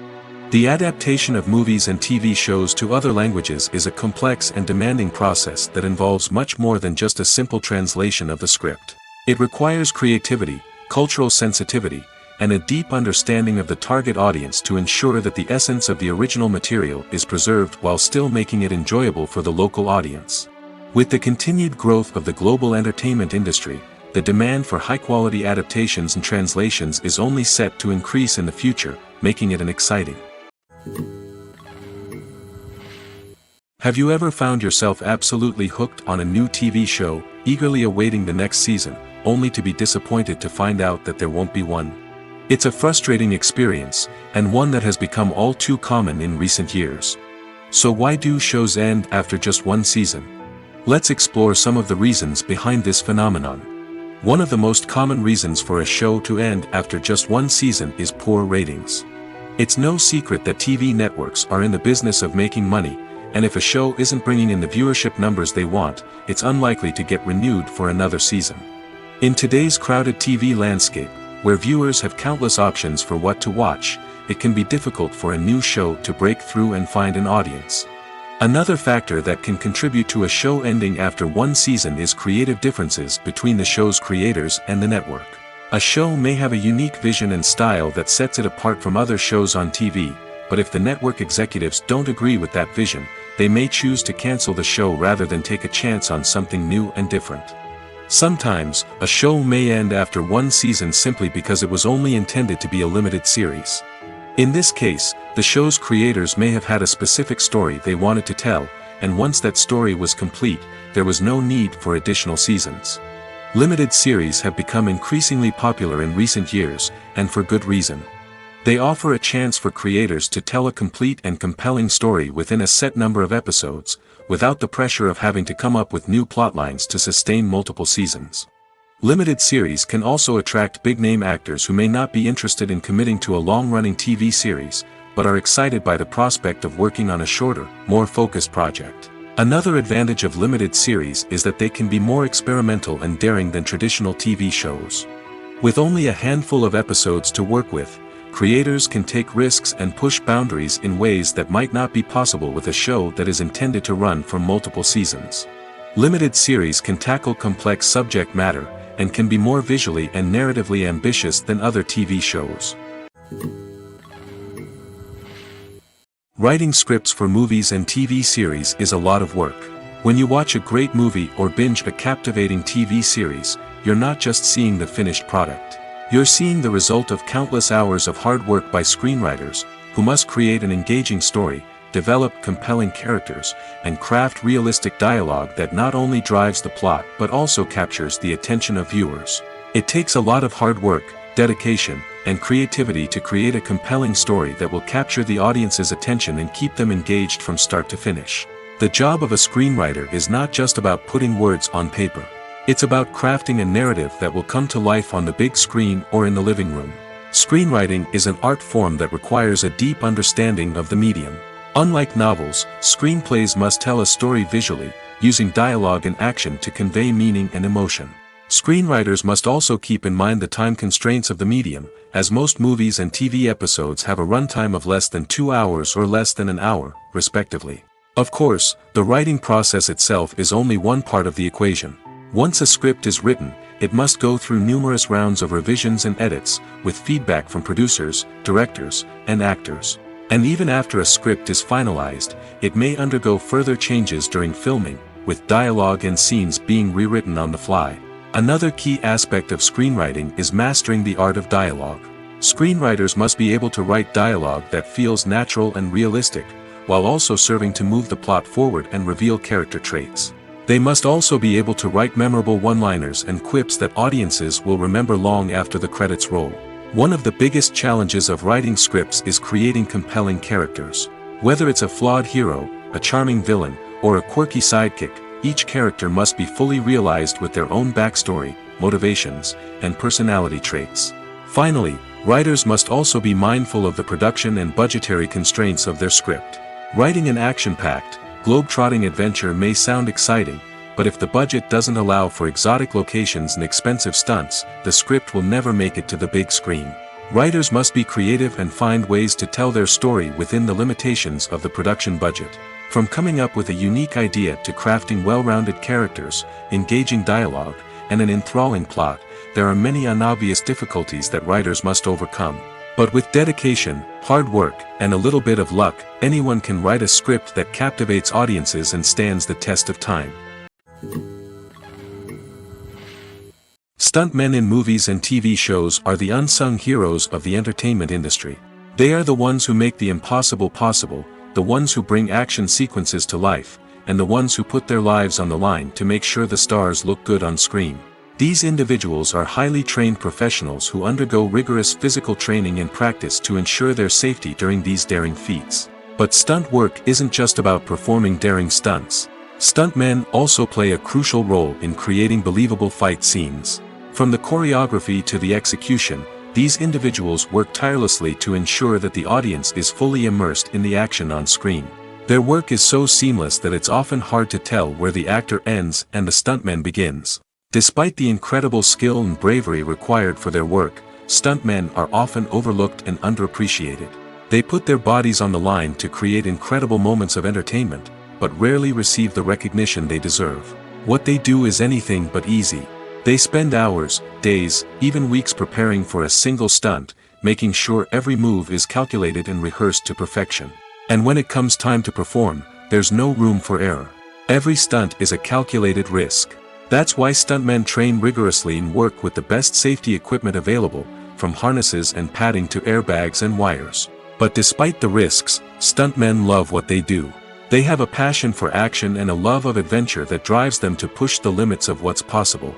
The adaptation of movies and TV shows to other languages is a complex and demanding process that involves much more than just a simple translation of the script. It requires creativity, cultural sensitivity, and a deep understanding of the target audience to ensure that the essence of the original material is preserved while still making it enjoyable for the local audience. With the continued growth of the global entertainment industry, the demand for high-quality adaptations and translations is only set to increase in the future, making it an exciting. Have you ever found yourself absolutely hooked on a new TV show, eagerly awaiting the next season, only to be disappointed to find out that there won't be one? It's a frustrating experience, and one that has become all too common in recent years. So why do shows end after just one season? Let's explore some of the reasons behind this phenomenon. One of the most common reasons for a show to end after just one season is poor ratings. It's no secret that TV networks are in the business of making money, and if a show isn't bringing in the viewership numbers they want, it's unlikely to get renewed for another season. In today's crowded TV landscape, where viewers have countless options for what to watch, it can be difficult for a new show to break through and find an audience. Another factor that can contribute to a show ending after one season is creative differences between the show's creators and the network. A show may have a unique vision and style that sets it apart from other shows on TV, but if the network executives don't agree with that vision, they may choose to cancel the show rather than take a chance on something new and different. Sometimes, a show may end after one season simply because it was only intended to be a limited series. In this case, the show's creators may have had a specific story they wanted to tell, and once that story was complete, there was no need for additional seasons. Limited series have become increasingly popular in recent years, and for good reason. They offer a chance for creators to tell a complete and compelling story within a set number of episodes, without the pressure of having to come up with new plotlines to sustain multiple seasons. Limited series can also attract big-name actors who may not be interested in committing to a long-running TV series, but are excited by the prospect of working on a shorter, more focused project. Another advantage of limited series is that they can be more experimental and daring than traditional TV shows. With only a handful of episodes to work with, creators can take risks and push boundaries in ways that might not be possible with a show that is intended to run for multiple seasons. Limited series can tackle complex subject matter, and can be more visually and narratively ambitious than other TV shows. Writing scripts for movies and TV series is a lot of work. When you watch a great movie or binge a captivating TV series, you're not just seeing the finished product. You're seeing the result of countless hours of hard work by screenwriters, who must create an engaging story, develop compelling characters, and craft realistic dialogue that not only drives the plot but also captures the attention of viewers. It takes a lot of hard work, dedication, and creativity to create a compelling story that will capture the audience's attention and keep them engaged from start to finish. The job of a screenwriter is not just about putting words on paper. It's about crafting a narrative that will come to life on the big screen or in the living room. Screenwriting is an art form that requires a deep understanding of the medium. Unlike novels, screenplays must tell a story visually, using dialogue and action to convey meaning and emotion. Screenwriters must also keep in mind the time constraints of the medium, as most movies and TV episodes have a runtime of less than 2 hours or less than an hour, respectively. Of course, the writing process itself is only one part of the equation. Once a script is written, it must go through numerous rounds of revisions and edits, with feedback from producers, directors, and actors. And even after a script is finalized, it may undergo further changes during filming, with dialogue and scenes being rewritten on the fly. Another key aspect of screenwriting is mastering the art of dialogue. Screenwriters must be able to write dialogue that feels natural and realistic, while also serving to move the plot forward and reveal character traits. They must also be able to write memorable one-liners and quips that audiences will remember long after the credits roll. One of the biggest challenges of writing scripts is creating compelling characters. Whether it's a flawed hero, a charming villain, or a quirky sidekick, each character must be fully realized with their own backstory, motivations, and personality traits. Finally, writers must also be mindful of the production and budgetary constraints of their script. Writing an action-packed, globe-trotting adventure may sound exciting, but if the budget doesn't allow for exotic locations and expensive stunts, the script will never make it to the big screen. Writers must be creative and find ways to tell their story within the limitations of the production budget. From coming up with a unique idea to crafting well-rounded characters, engaging dialogue, and an enthralling plot, there are many unobvious difficulties that writers must overcome. But with dedication, hard work, and a little bit of luck, anyone can write a script that captivates audiences and stands the test of time. Stuntmen in movies and TV shows are the unsung heroes of the entertainment industry. They are the ones who make the impossible possible, the ones who bring action sequences to life, and the ones who put their lives on the line to make sure the stars look good on screen. These individuals are highly trained professionals who undergo rigorous physical training and practice to ensure their safety during these daring feats. But stunt work isn't just about performing daring stunts. Stuntmen also play a crucial role in creating believable fight scenes. From the choreography to the execution, these individuals work tirelessly to ensure that the audience is fully immersed in the action on screen. Their work is so seamless that it's often hard to tell where the actor ends and the stuntman begins. Despite the incredible skill and bravery required for their work, stuntmen are often overlooked and underappreciated. They put their bodies on the line to create incredible moments of entertainment, but rarely receive the recognition they deserve. What they do is anything but easy. They spend hours, days, even weeks preparing for a single stunt, making sure every move is calculated and rehearsed to perfection. And when it comes time to perform, there's no room for error. Every stunt is a calculated risk. That's why stuntmen train rigorously and work with the best safety equipment available, from harnesses and padding to airbags and wires. But despite the risks, stuntmen love what they do. They have a passion for action and a love of adventure that drives them to push the limits of what's possible.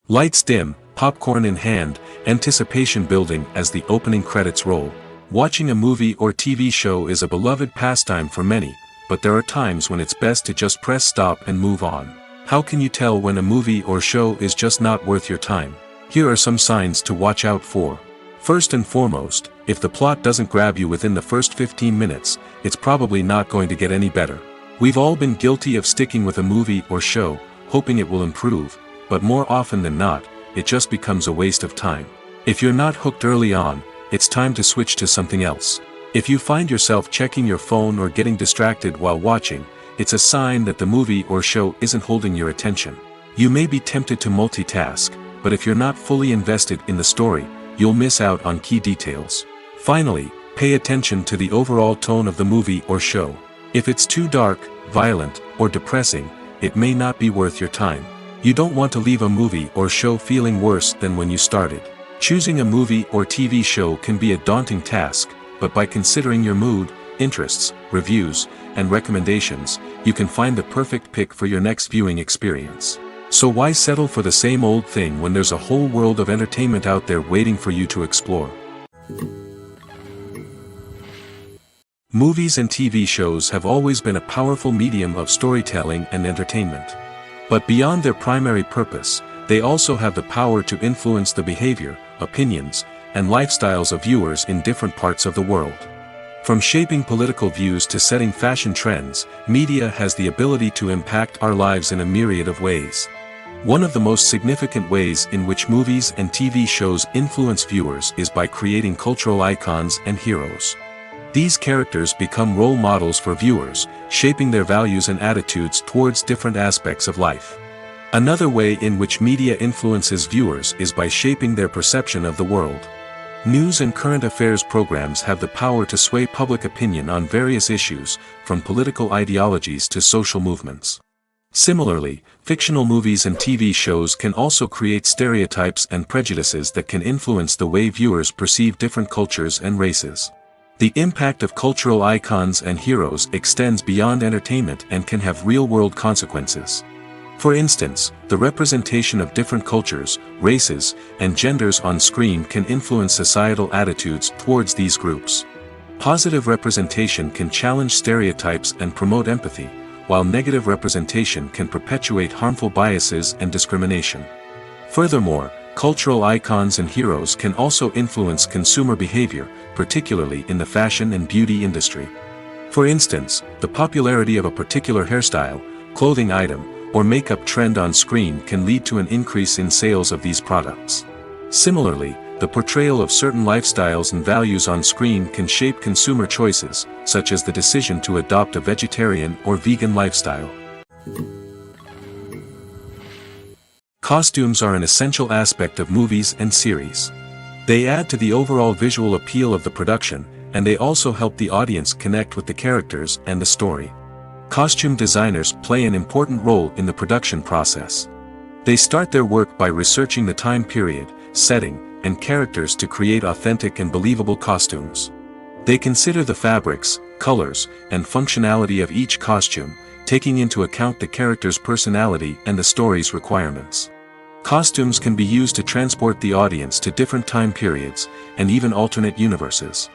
Lights dim, popcorn in hand, anticipation building as the opening credits roll. Watching a movie or TV show is a beloved pastime for many, but there are times when it's best to just press stop and move on. How can you tell when a movie or show is just not worth your time? Here are some signs to watch out for. First and foremost, if the plot doesn't grab you within the first 15 minutes, it's probably not going to get any better. We've all been guilty of sticking with a movie or show, hoping it will improve, but more often than not, it just becomes a waste of time. If you're not hooked early on, it's time to switch to something else. If you find yourself checking your phone or getting distracted while watching, it's a sign that the movie or show isn't holding your attention. You may be tempted to multitask, but if you're not fully invested in the story, you'll miss out on key details. Finally, pay attention to the overall tone of the movie or show. If it's too dark, violent, or depressing, it may not be worth your time. You don't want to leave a movie or show feeling worse than when you started. Choosing a movie or TV show can be a daunting task, but by considering your mood, interests, reviews, and recommendations, you can find the perfect pick for your next viewing experience. So why settle for the same old thing when there's a whole world of entertainment out there waiting for you to explore? Movies and TV shows have always been a powerful medium of storytelling and entertainment. But beyond their primary purpose, they also have the power to influence the behavior, opinions, and lifestyles of viewers in different parts of the world. From shaping political views to setting fashion trends, media has the ability to impact our lives in a myriad of ways. One of the most significant ways in which movies and TV shows influence viewers is by creating cultural icons and heroes. These characters become role models for viewers, shaping their values and attitudes towards different aspects of life. Another way in which media influences viewers is by shaping their perception of the world. News and current affairs programs have the power to sway public opinion on various issues, from political ideologies to social movements. Similarly, fictional movies and TV shows can also create stereotypes and prejudices that can influence the way viewers perceive different cultures and races. The impact of cultural icons and heroes extends beyond entertainment and can have real-world consequences. For instance, the representation of different cultures, races, and genders on screen can influence societal attitudes towards these groups. Positive representation can challenge stereotypes and promote empathy, while negative representation can perpetuate harmful biases and discrimination. Furthermore, cultural icons and heroes can also influence consumer behavior, particularly in the fashion and beauty industry. For instance, the popularity of a particular hairstyle, clothing item, or makeup trend on screen can lead to an increase in sales of these products. Similarly, the portrayal of certain lifestyles and values on screen can shape consumer choices, such as the decision to adopt a vegetarian or vegan lifestyle. Costumes are an essential aspect of movies and series. They add to the overall visual appeal of the production, and they also help the audience connect with the characters and the story. Costume designers play an important role in the production process. They start their work by researching the time period, setting, and characters to create authentic and believable costumes. They consider the fabrics, colors, and functionality of each costume, taking into account the character's personality and the story's requirements. Costumes can be used to transport the audience to different time periods, and even alternate universes.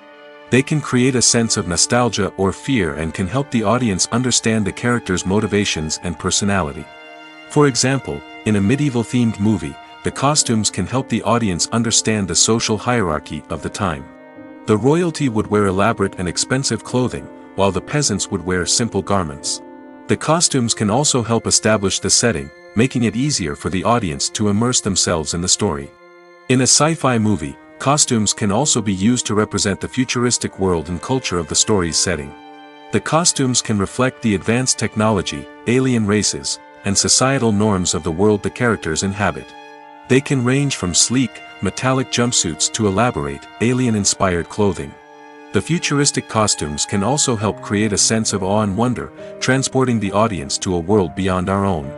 They can create a sense of nostalgia or fear and can help the audience understand the character's motivations and personality. For example, in a medieval-themed movie, the costumes can help the audience understand the social hierarchy of the time. The royalty would wear elaborate and expensive clothing, while the peasants would wear simple garments. The costumes can also help establish the setting, making it easier for the audience to immerse themselves in the story. In a sci-fi movie, costumes can also be used to represent the futuristic world and culture of the story's setting. The costumes can reflect the advanced technology, alien races, and societal norms of the world the characters inhabit. They can range from sleek, metallic jumpsuits to elaborate, alien-inspired clothing. The futuristic costumes can also help create a sense of awe and wonder, transporting the audience to a world beyond our own.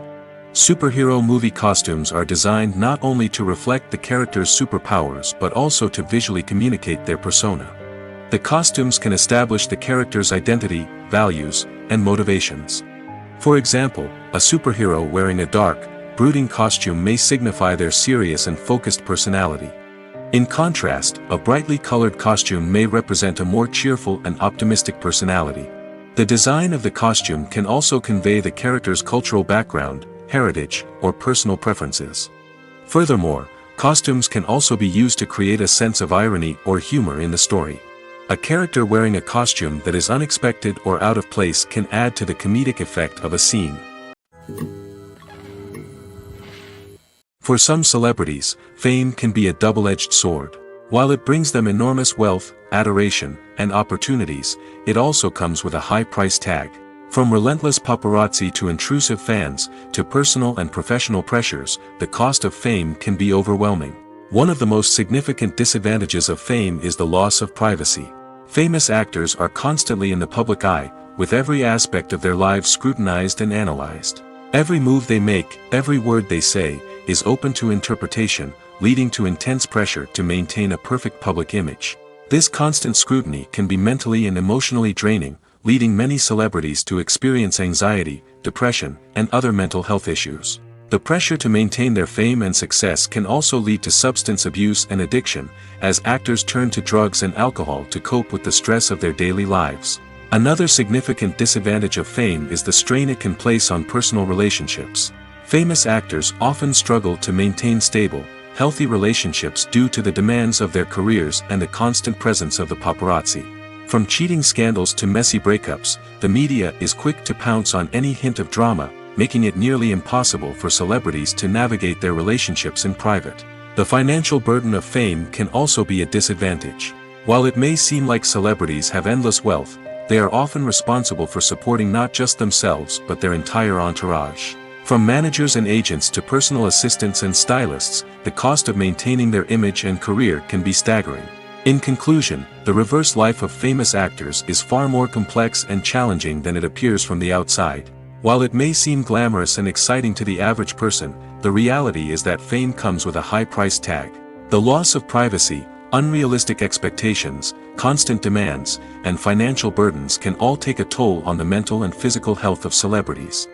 Superhero movie costumes are designed not only to reflect the character's superpowers but also to visually communicate their persona. The costumes can establish the character's identity, values, and motivations. For example, a superhero wearing a dark, brooding costume may signify their serious and focused personality. In contrast, a brightly colored costume may represent a more cheerful and optimistic personality. The design of the costume can also convey the character's cultural background, heritage, or personal preferences. Furthermore, costumes can also be used to create a sense of irony or humor in the story. A character wearing a costume that is unexpected or out of place can add to the comedic effect of a scene. For some celebrities, fame can be a double-edged sword. While it brings them enormous wealth, adoration, and opportunities, it also comes with a high price tag. From relentless paparazzi to intrusive fans, to personal and professional pressures, the cost of fame can be overwhelming. One of the most significant disadvantages of fame is the loss of privacy. Famous actors are constantly in the public eye, with every aspect of their lives scrutinized and analyzed. Every move they make, every word they say, is open to interpretation, leading to intense pressure to maintain a perfect public image. This constant scrutiny can be mentally and emotionally draining, leading many celebrities to experience anxiety, depression, and other mental health issues. The pressure to maintain their fame and success can also lead to substance abuse and addiction, as actors turn to drugs and alcohol to cope with the stress of their daily lives. Another significant disadvantage of fame is the strain it can place on personal relationships. Famous actors often struggle to maintain stable, healthy relationships due to the demands of their careers and the constant presence of the paparazzi. From cheating scandals to messy breakups, the media is quick to pounce on any hint of drama, making it nearly impossible for celebrities to navigate their relationships in private. The financial burden of fame can also be a disadvantage. While it may seem like celebrities have endless wealth, they are often responsible for supporting not just themselves but their entire entourage. From managers and agents to personal assistants and stylists, the cost of maintaining their image and career can be staggering. In conclusion, the reverse life of famous actors is far more complex and challenging than it appears from the outside. While it may seem glamorous and exciting to the average person, the reality is that fame comes with a high price tag. The loss of privacy, unrealistic expectations, constant demands, and financial burdens can all take a toll on the mental and physical health of celebrities.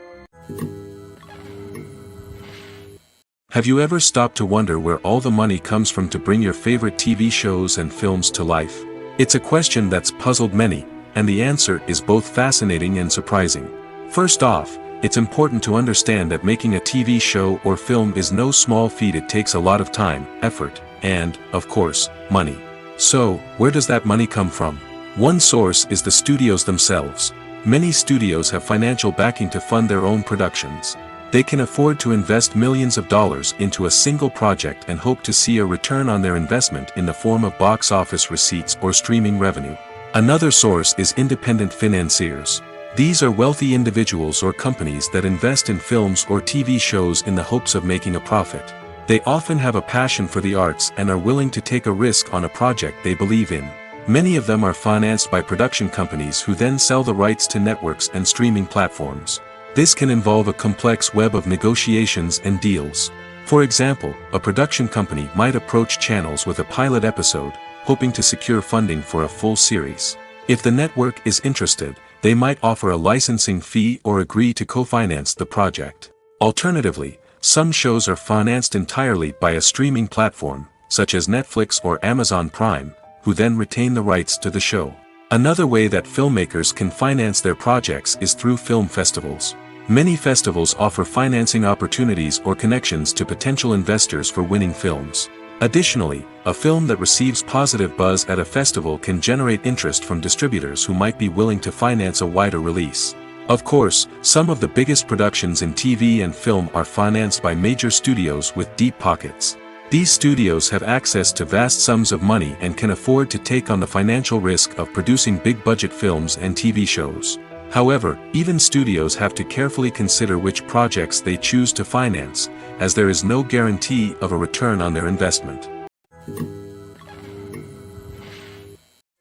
Have you ever stopped to wonder where all the money comes from to bring your favorite TV shows and films to life? It's a question that's puzzled many, and the answer is both fascinating and surprising. First off, it's important to understand that making a TV show or film is no small feat. It takes a lot of time, effort, and, of course, money. So, where does that money come from? One source is the studios themselves. Many studios have financial backing to fund their own productions. They can afford to invest millions of dollars into a single project and hope to see a return on their investment in the form of box office receipts or streaming revenue. Another source is independent financiers. These are wealthy individuals or companies that invest in films or TV shows in the hopes of making a profit. They often have a passion for the arts and are willing to take a risk on a project they believe in. Many of them are financed by production companies who then sell the rights to networks and streaming platforms. This can involve a complex web of negotiations and deals. For example, a production company might approach channels with a pilot episode, hoping to secure funding for a full series. If the network is interested, they might offer a licensing fee or agree to co-finance the project. Alternatively, some shows are financed entirely by a streaming platform, such as Netflix or Amazon Prime, who then retain the rights to the show. Another way that filmmakers can finance their projects is through film festivals. Many festivals offer financing opportunities or connections to potential investors for winning films. Additionally, a film that receives positive buzz at a festival can generate interest from distributors who might be willing to finance a wider release. Of course, some of the biggest productions in TV and film are financed by major studios with deep pockets. These studios have access to vast sums of money and can afford to take on the financial risk of producing big-budget films and TV shows. However, even studios have to carefully consider which projects they choose to finance, as there is no guarantee of a return on their investment.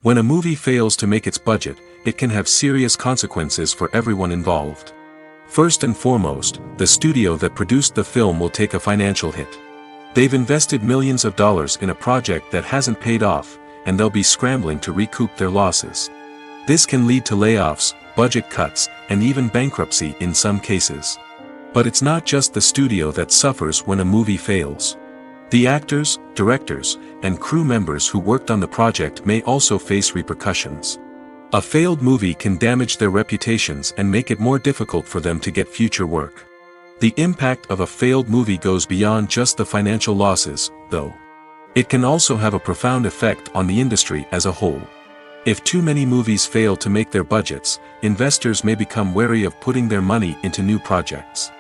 When a movie fails to make its budget, it can have serious consequences for everyone involved. First and foremost, the studio that produced the film will take a financial hit. They've invested millions of dollars in a project that hasn't paid off, and they'll be scrambling to recoup their losses. This can lead to layoffs, budget cuts, and even bankruptcy in some cases. But it's not just the studio that suffers when a movie fails. The actors, directors, and crew members who worked on the project may also face repercussions. A failed movie can damage their reputations and make it more difficult for them to get future work. The impact of a failed movie goes beyond just the financial losses, though. It can also have a profound effect on the industry as a whole. If too many movies fail to make their budgets, investors may become wary of putting their money into new projects.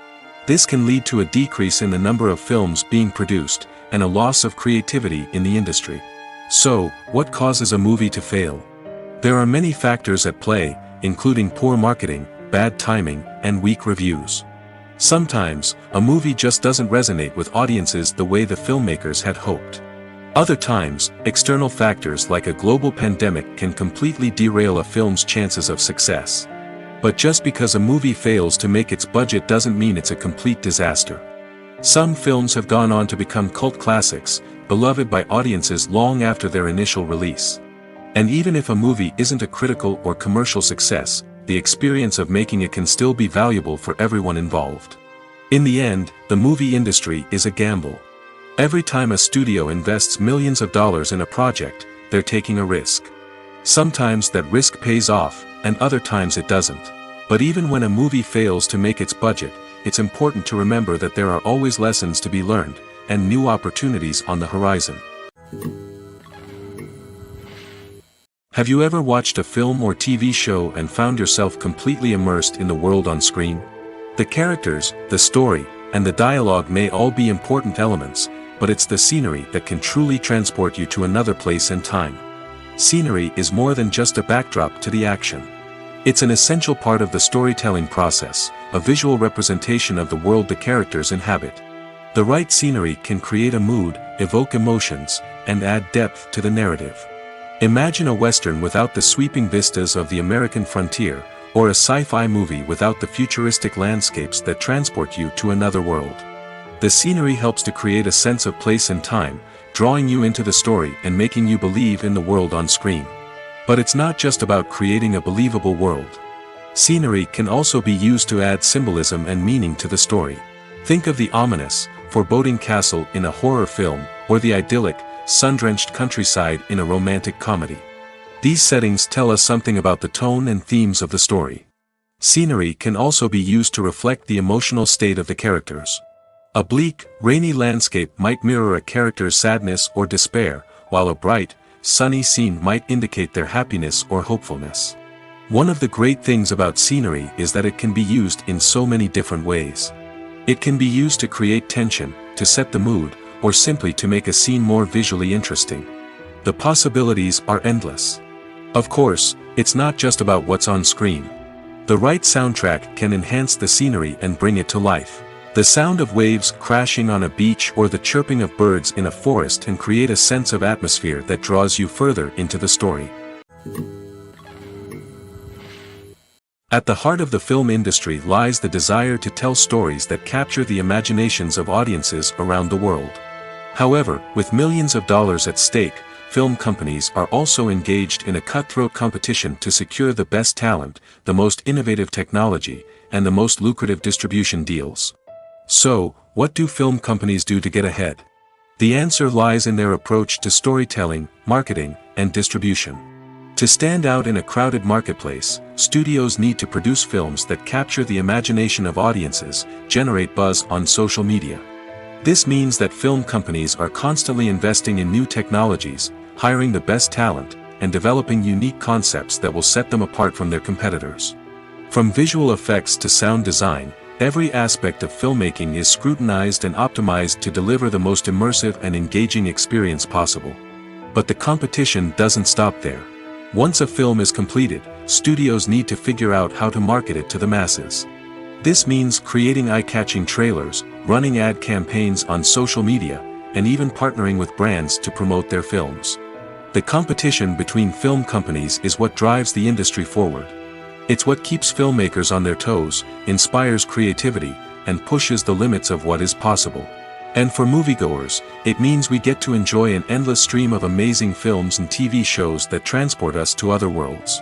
This can lead to a decrease in the number of films being produced, and a loss of creativity in the industry. So, what causes a movie to fail? There are many factors at play, including poor marketing, bad timing, and weak reviews. Sometimes, a movie just doesn't resonate with audiences the way the filmmakers had hoped. Other times, external factors like a global pandemic can completely derail a film's chances of success. But just because a movie fails to make its budget doesn't mean it's a complete disaster. Some films have gone on to become cult classics, beloved by audiences long after their initial release. And even if a movie isn't a critical or commercial success, the experience of making it can still be valuable for everyone involved. In the end, the movie industry is a gamble. Every time a studio invests millions of dollars in a project, they're taking a risk. Sometimes that risk pays off, and other times it doesn't. But even when a movie fails to make its budget, it's important to remember that there are always lessons to be learned, and new opportunities on the horizon. Have you ever watched a film or TV show and found yourself completely immersed in the world on screen? The characters, the story, and the dialogue may all be important elements, but it's the scenery that can truly transport you to another place and time. Scenery is more than just a backdrop to the action. It's an essential part of the storytelling process, a visual representation of the world the characters inhabit. The right scenery can create a mood, evoke emotions, and add depth to the narrative. Imagine a Western without the sweeping vistas of the American frontier, or a sci-fi movie without the futuristic landscapes that transport you to another world. The scenery helps to create a sense of place and time, drawing you into the story and making you believe in the world on screen. But it's not just about creating a believable world. Scenery can also be used to add symbolism and meaning to the story. Think of the ominous, foreboding castle in a horror film, or the idyllic, sun-drenched countryside in a romantic comedy. These settings tell us something about the tone and themes of the story. Scenery can also be used to reflect the emotional state of the characters. A bleak, rainy landscape might mirror a character's sadness or despair, while a bright, sunny scene might indicate their happiness or hopefulness. One of the great things about scenery is that it can be used in so many different ways. It can be used to create tension, to set the mood, or simply to make a scene more visually interesting. The possibilities are endless. Of course, it's not just about what's on screen. The right soundtrack can enhance the scenery and bring it to life. The sound of waves crashing on a beach or the chirping of birds in a forest can create a sense of atmosphere that draws you further into the story. At the heart of the film industry lies the desire to tell stories that capture the imaginations of audiences around the world. However, with millions of dollars at stake, film companies are also engaged in a cutthroat competition to secure the best talent, the most innovative technology, and the most lucrative distribution deals. So, what do film companies do to get ahead? The answer lies in their approach to storytelling, marketing, and distribution. To stand out in a crowded marketplace, studios need to produce films that capture the imagination of audiences, generate buzz on social media. This means that film companies are constantly investing in new technologies, hiring the best talent, and developing unique concepts that will set them apart from their competitors. From visual effects to sound design, every aspect of filmmaking is scrutinized and optimized to deliver the most immersive and engaging experience possible. But the competition doesn't stop there. Once a film is completed, studios need to figure out how to market it to the masses. This means creating eye-catching trailers, running ad campaigns on social media, and even partnering with brands to promote their films. The competition between film companies is what drives the industry forward. It's what keeps filmmakers on their toes, inspires creativity, and pushes the limits of what is possible. And for moviegoers, it means we get to enjoy an endless stream of amazing films and TV shows that transport us to other worlds.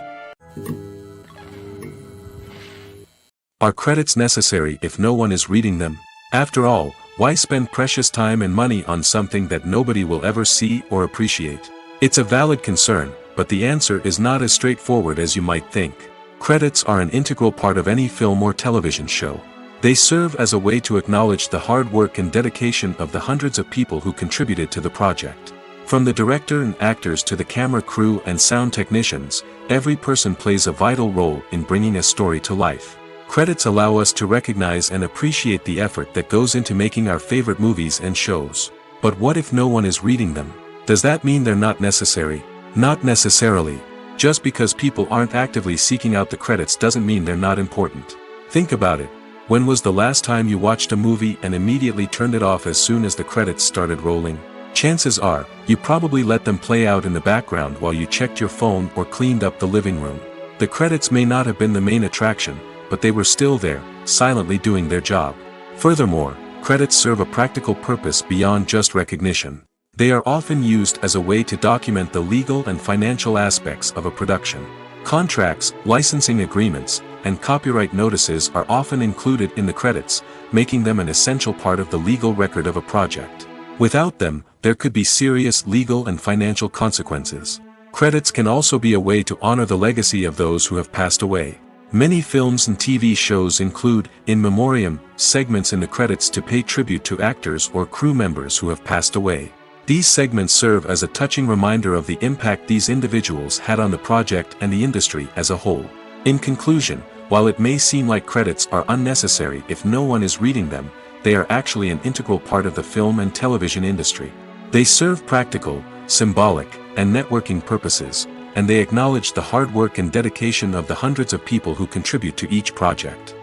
Are credits necessary if no one is reading them? After all, why spend precious time and money on something that nobody will ever see or appreciate? It's a valid concern, but the answer is not as straightforward as you might think. Credits are an integral part of any film or television show. They serve as a way to acknowledge the hard work and dedication of the hundreds of people who contributed to the project. From the director and actors to the camera crew and sound technicians, every person plays a vital role in bringing a story to life. Credits allow us to recognize and appreciate the effort that goes into making our favorite movies and shows. But what if no one is reading them? Does that mean they're not necessary? Not necessarily. Just because people aren't actively seeking out the credits doesn't mean they're not important. Think about it. When was the last time you watched a movie and immediately turned it off as soon as the credits started rolling? Chances are, you probably let them play out in the background while you checked your phone or cleaned up the living room. The credits may not have been the main attraction, but they were still there, silently doing their job. Furthermore, credits serve a practical purpose beyond just recognition. They are often used as a way to document the legal and financial aspects of a production. Contracts, licensing agreements, and copyright notices are often included in the credits, making them an essential part of the legal record of a project. Without them, there could be serious legal and financial consequences. Credits can also be a way to honor the legacy of those who have passed away. Many films and TV shows include, in memoriam, segments in the credits to pay tribute to actors or crew members who have passed away. These segments serve as a touching reminder of the impact these individuals had on the project and the industry as a whole. In conclusion, while it may seem like credits are unnecessary if no one is reading them, they are actually an integral part of the film and television industry. They serve practical, symbolic, and networking purposes, and they acknowledge the hard work and dedication of the hundreds of people who contribute to each project.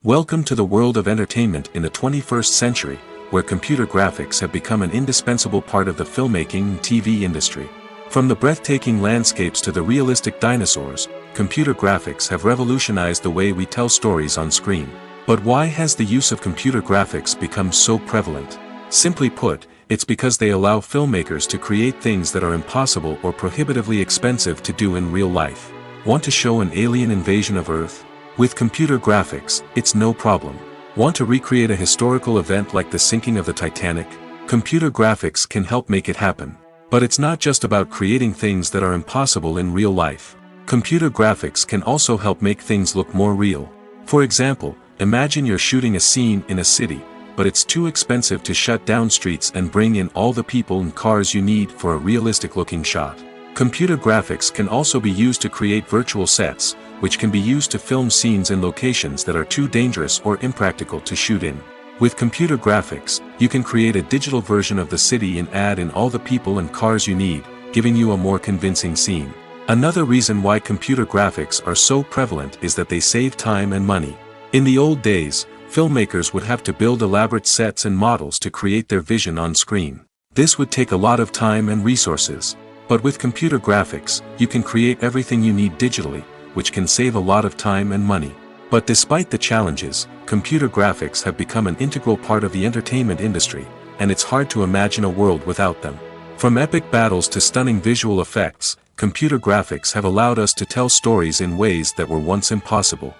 Welcome to the world of entertainment in the 21st century, where computer graphics have become an indispensable part of the filmmaking and TV industry. From the breathtaking landscapes to the realistic dinosaurs, computer graphics have revolutionized the way we tell stories on screen. But why has the use of computer graphics become so prevalent? Simply put, it's because they allow filmmakers to create things that are impossible or prohibitively expensive to do in real life. Want to show an alien invasion of Earth? With computer graphics, it's no problem. Want to recreate a historical event like the sinking of the Titanic? Computer graphics can help make it happen. But it's not just about creating things that are impossible in real life. Computer graphics can also help make things look more real. For example, imagine you're shooting a scene in a city, but it's too expensive to shut down streets and bring in all the people and cars you need for a realistic-looking shot. Computer graphics can also be used to create virtual sets, which can be used to film scenes in locations that are too dangerous or impractical to shoot in. With computer graphics, you can create a digital version of the city and add in all the people and cars you need, giving you a more convincing scene. Another reason why computer graphics are so prevalent is that they save time and money. In the old days, filmmakers would have to build elaborate sets and models to create their vision on screen. This would take a lot of time and resources. But with computer graphics, you can create everything you need digitally, which can save a lot of time and money. But despite the challenges, computer graphics have become an integral part of the entertainment industry, and it's hard to imagine a world without them. From epic battles to stunning visual effects, computer graphics have allowed us to tell stories in ways that were once impossible.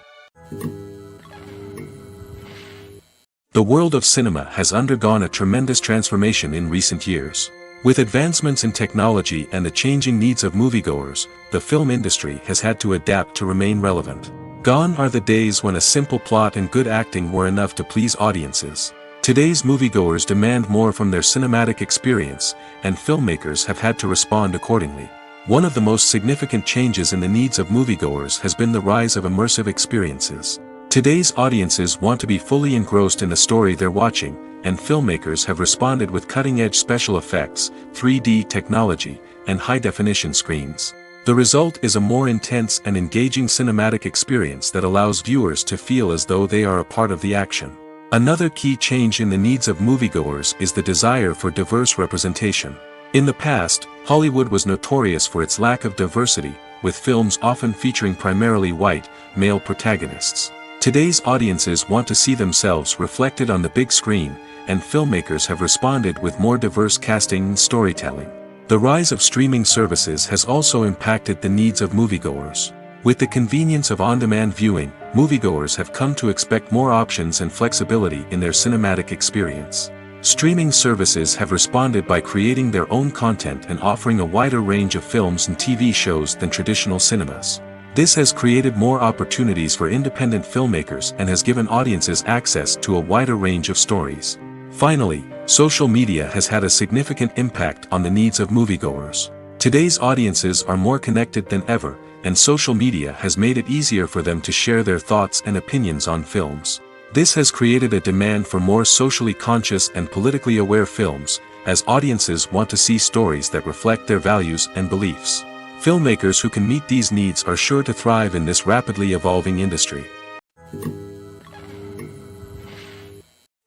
The world of cinema has undergone a tremendous transformation in recent years. With advancements in technology and the changing needs of moviegoers, the film industry has had to adapt to remain relevant. Gone are the days when a simple plot and good acting were enough to please audiences. Today's moviegoers demand more from their cinematic experience, and filmmakers have had to respond accordingly. One of the most significant changes in the needs of moviegoers has been the rise of immersive experiences. Today's audiences want to be fully engrossed in the story they're watching, and filmmakers have responded with cutting-edge special effects, 3D technology, and high-definition screens. The result is a more intense and engaging cinematic experience that allows viewers to feel as though they are a part of the action. Another key change in the needs of moviegoers is the desire for diverse representation. In the past, Hollywood was notorious for its lack of diversity, with films often featuring primarily white, male protagonists. Today's audiences want to see themselves reflected on the big screen, and filmmakers have responded with more diverse casting and storytelling. The rise of streaming services has also impacted the needs of moviegoers. With the convenience of on-demand viewing, moviegoers have come to expect more options and flexibility in their cinematic experience. Streaming services have responded by creating their own content and offering a wider range of films and TV shows than traditional cinemas. This has created more opportunities for independent filmmakers and has given audiences access to a wider range of stories. Finally, social media has had a significant impact on the needs of moviegoers. Today's audiences are more connected than ever, and social media has made it easier for them to share their thoughts and opinions on films. This has created a demand for more socially conscious and politically aware films, as audiences want to see stories that reflect their values and beliefs. Filmmakers who can meet these needs are sure to thrive in this rapidly evolving industry.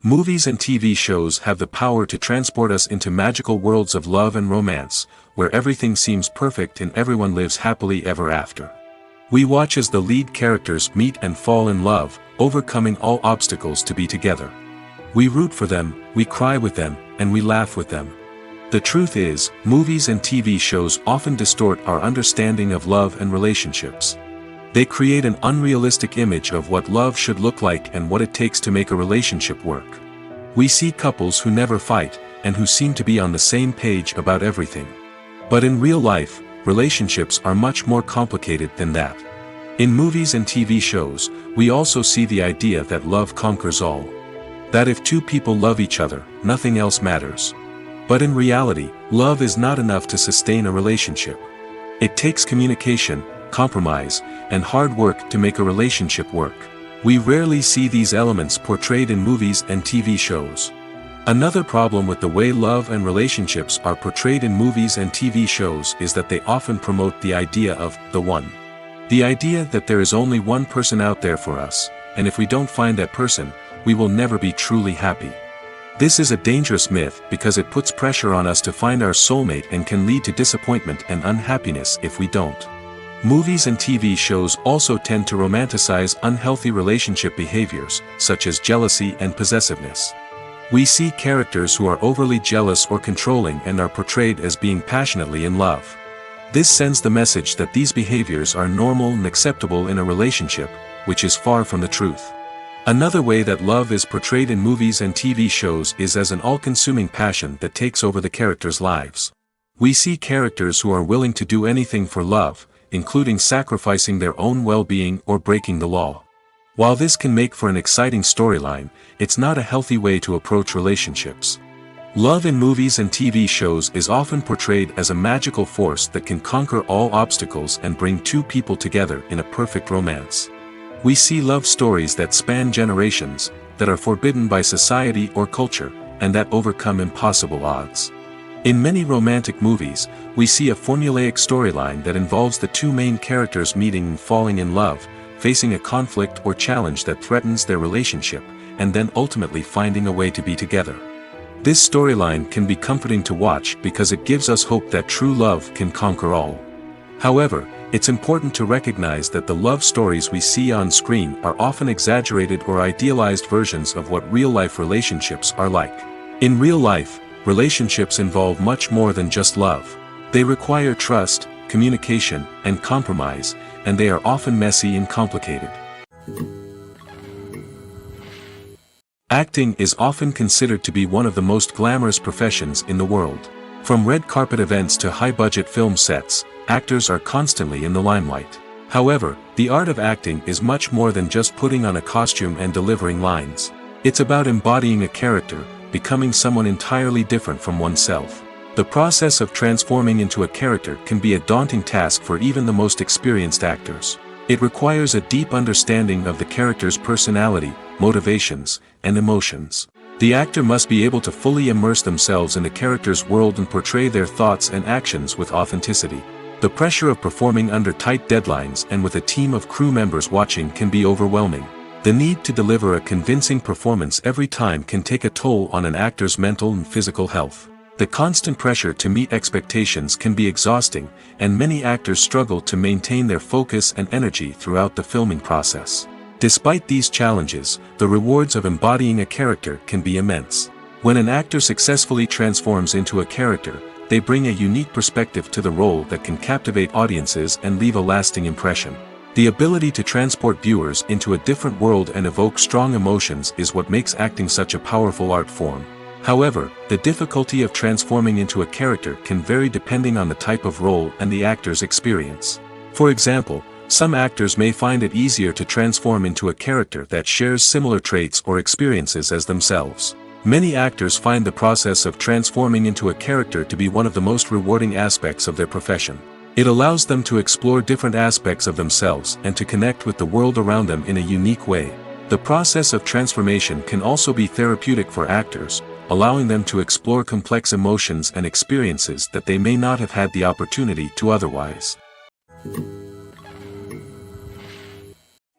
Movies and TV shows have the power to transport us into magical worlds of love and romance, where everything seems perfect and everyone lives happily ever after. We watch as the lead characters meet and fall in love, overcoming all obstacles to be together. We root for them, we cry with them, and we laugh with them. The truth is, movies and TV shows often distort our understanding of love and relationships. They create an unrealistic image of what love should look like and what it takes to make a relationship work. We see couples who never fight, and who seem to be on the same page about everything. But in real life, relationships are much more complicated than that. In movies and TV shows, we also see the idea that love conquers all. That if two people love each other, nothing else matters. But in reality, love is not enough to sustain a relationship. It takes communication, compromise, and hard work to make a relationship work. We rarely see these elements portrayed in movies and TV shows. Another problem with the way love and relationships are portrayed in movies and TV shows is that they often promote the idea of the one. The idea that there is only one person out there for us, and if we don't find that person, we will never be truly happy. This is a dangerous myth because it puts pressure on us to find our soulmate and can lead to disappointment and unhappiness if we don't. Movies and TV shows also tend to romanticize unhealthy relationship behaviors, such as jealousy and possessiveness. We see characters who are overly jealous or controlling and are portrayed as being passionately in love. This sends the message that these behaviors are normal and acceptable in a relationship, which is far from the truth. Another way that love is portrayed in movies and TV shows is as an all-consuming passion that takes over the characters' lives. We see characters who are willing to do anything for love, including sacrificing their own well-being or breaking the law. While this can make for an exciting storyline, it's not a healthy way to approach relationships. Love in movies and TV shows is often portrayed as a magical force that can conquer all obstacles and bring two people together in a perfect romance. We see love stories that span generations, that are forbidden by society or culture, and that overcome impossible odds. In many romantic movies, we see a formulaic storyline that involves the two main characters meeting and falling in love, facing a conflict or challenge that threatens their relationship, and then ultimately finding a way to be together. This storyline can be comforting to watch because it gives us hope that true love can conquer all. However, it's important to recognize that the love stories we see on screen are often exaggerated or idealized versions of what real-life relationships are like. In real life, relationships involve much more than just love. They require trust, communication, and compromise, and they are often messy and complicated. Acting is often considered to be one of the most glamorous professions in the world. From red carpet events to high-budget film sets, actors are constantly in the limelight. However, the art of acting is much more than just putting on a costume and delivering lines. It's about embodying a character, becoming someone entirely different from oneself. The process of transforming into a character can be a daunting task for even the most experienced actors. It requires a deep understanding of the character's personality, motivations, and emotions. The actor must be able to fully immerse themselves in the character's world and portray their thoughts and actions with authenticity. The pressure of performing under tight deadlines and with a team of crew members watching can be overwhelming. The need to deliver a convincing performance every time can take a toll on an actor's mental and physical health. The constant pressure to meet expectations can be exhausting, and many actors struggle to maintain their focus and energy throughout the filming process. Despite these challenges, the rewards of embodying a character can be immense. When an actor successfully transforms into a character, they bring a unique perspective to the role that can captivate audiences and leave a lasting impression. The ability to transport viewers into a different world and evoke strong emotions is what makes acting such a powerful art form. However, the difficulty of transforming into a character can vary depending on the type of role and the actor's experience. For example, some actors may find it easier to transform into a character that shares similar traits or experiences as themselves. Many actors find the process of transforming into a character to be one of the most rewarding aspects of their profession. It allows them to explore different aspects of themselves and to connect with the world around them in a unique way. The process of transformation can also be therapeutic for actors, allowing them to explore complex emotions and experiences that they may not have had the opportunity to otherwise.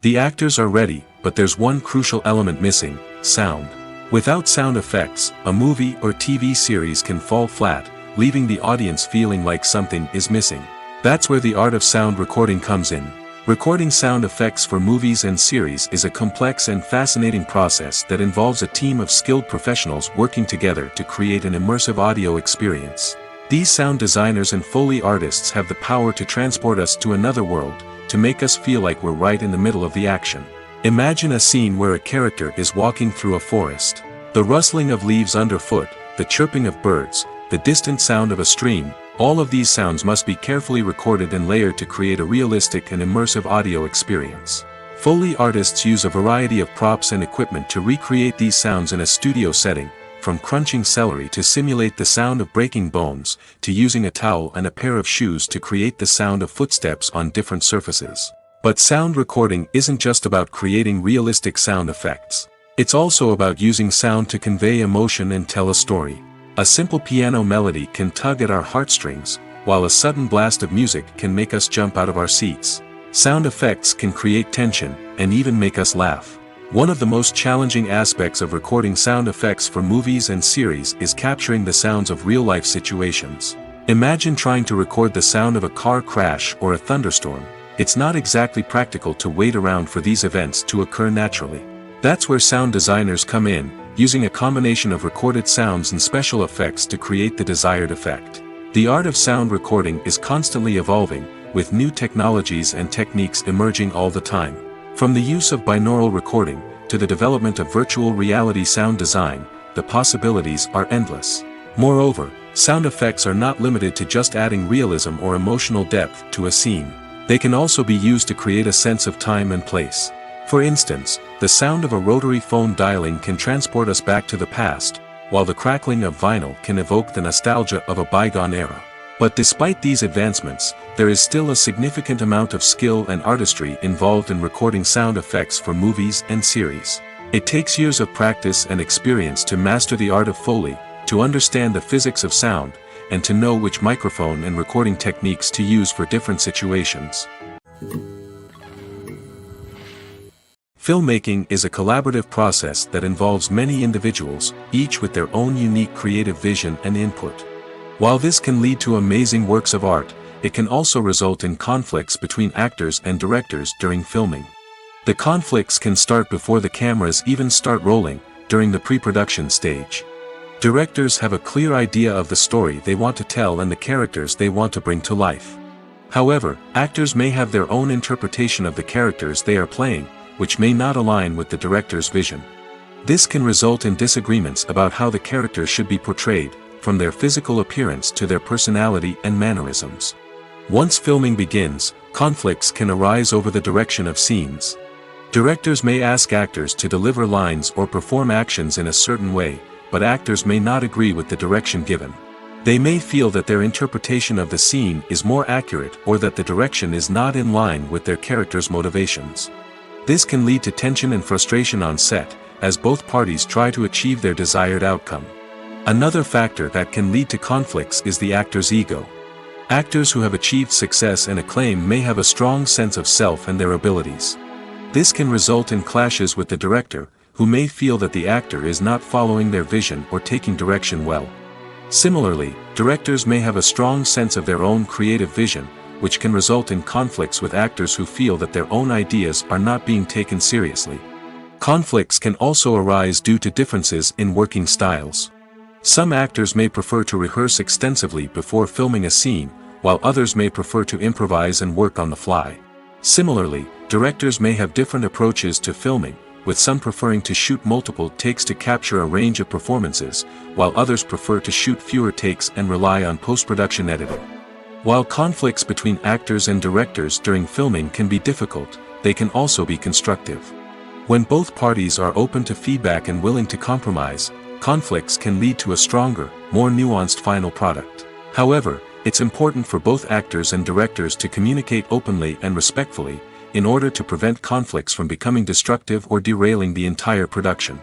The actors are ready, but there's one crucial element missing: sound. Without sound effects, a movie or TV series can fall flat, leaving the audience feeling like something is missing. That's where the art of sound recording comes in. Recording sound effects for movies and series is a complex and fascinating process that involves a team of skilled professionals working together to create an immersive audio experience. These sound designers and Foley artists have the power to transport us to another world, to make us feel like we're right in the middle of the action. Imagine a scene where a character is walking through a forest. The rustling of leaves underfoot, the chirping of birds, the distant sound of a stream, all of these sounds must be carefully recorded and layered to create a realistic and immersive audio experience. Foley artists use a variety of props and equipment to recreate these sounds in a studio setting, from crunching celery to simulate the sound of breaking bones, to using a towel and a pair of shoes to create the sound of footsteps on different surfaces. But sound recording isn't just about creating realistic sound effects. It's also about using sound to convey emotion and tell a story. A simple piano melody can tug at our heartstrings, while a sudden blast of music can make us jump out of our seats. Sound effects can create tension, and even make us laugh. One of the most challenging aspects of recording sound effects for movies and series is capturing the sounds of real-life situations. Imagine trying to record the sound of a car crash or a thunderstorm. It's not exactly practical to wait around for these events to occur naturally. That's where sound designers come in, using a combination of recorded sounds and special effects to create the desired effect. The art of sound recording is constantly evolving, with new technologies and techniques emerging all the time. From the use of binaural recording, to the development of virtual reality sound design, the possibilities are endless. Moreover, sound effects are not limited to just adding realism or emotional depth to a scene. They can also be used to create a sense of time and place. For instance, the sound of a rotary phone dialing can transport us back to the past, while the crackling of vinyl can evoke the nostalgia of a bygone era. But despite these advancements, there is still a significant amount of skill and artistry involved in recording sound effects for movies and series. It takes years of practice and experience to master the art of Foley, to understand the physics of sound, and to know which microphone and recording techniques to use for different situations. Filmmaking is a collaborative process that involves many individuals, each with their own unique creative vision and input. While this can lead to amazing works of art, it can also result in conflicts between actors and directors during filming. The conflicts can start before the cameras even start rolling, during the pre-production stage. Directors have a clear idea of the story they want to tell and the characters they want to bring to life. However, actors may have their own interpretation of the characters they are playing, which may not align with the director's vision. This can result in disagreements about how the characters should be portrayed, from their physical appearance to their personality and mannerisms. Once filming begins, conflicts can arise over the direction of scenes. Directors may ask actors to deliver lines or perform actions in a certain way, but actors may not agree with the direction given. They may feel that their interpretation of the scene is more accurate or that the direction is not in line with their character's motivations. This can lead to tension and frustration on set, as both parties try to achieve their desired outcome. Another factor that can lead to conflicts is the actor's ego. Actors who have achieved success and acclaim may have a strong sense of self and their abilities. This can result in clashes with the director, who may feel that the actor is not following their vision or taking direction well. Similarly, directors may have a strong sense of their own creative vision, which can result in conflicts with actors who feel that their own ideas are not being taken seriously. Conflicts can also arise due to differences in working styles. Some actors may prefer to rehearse extensively before filming a scene, while others may prefer to improvise and work on the fly. Similarly, directors may have different approaches to filming, with some preferring to shoot multiple takes to capture a range of performances, while others prefer to shoot fewer takes and rely on post-production editing. While conflicts between actors and directors during filming can be difficult, they can also be constructive. When both parties are open to feedback and willing to compromise, conflicts can lead to a stronger, more nuanced final product. However, it's important for both actors and directors to communicate openly and respectfully, in order to prevent conflicts from becoming destructive or derailing the entire production.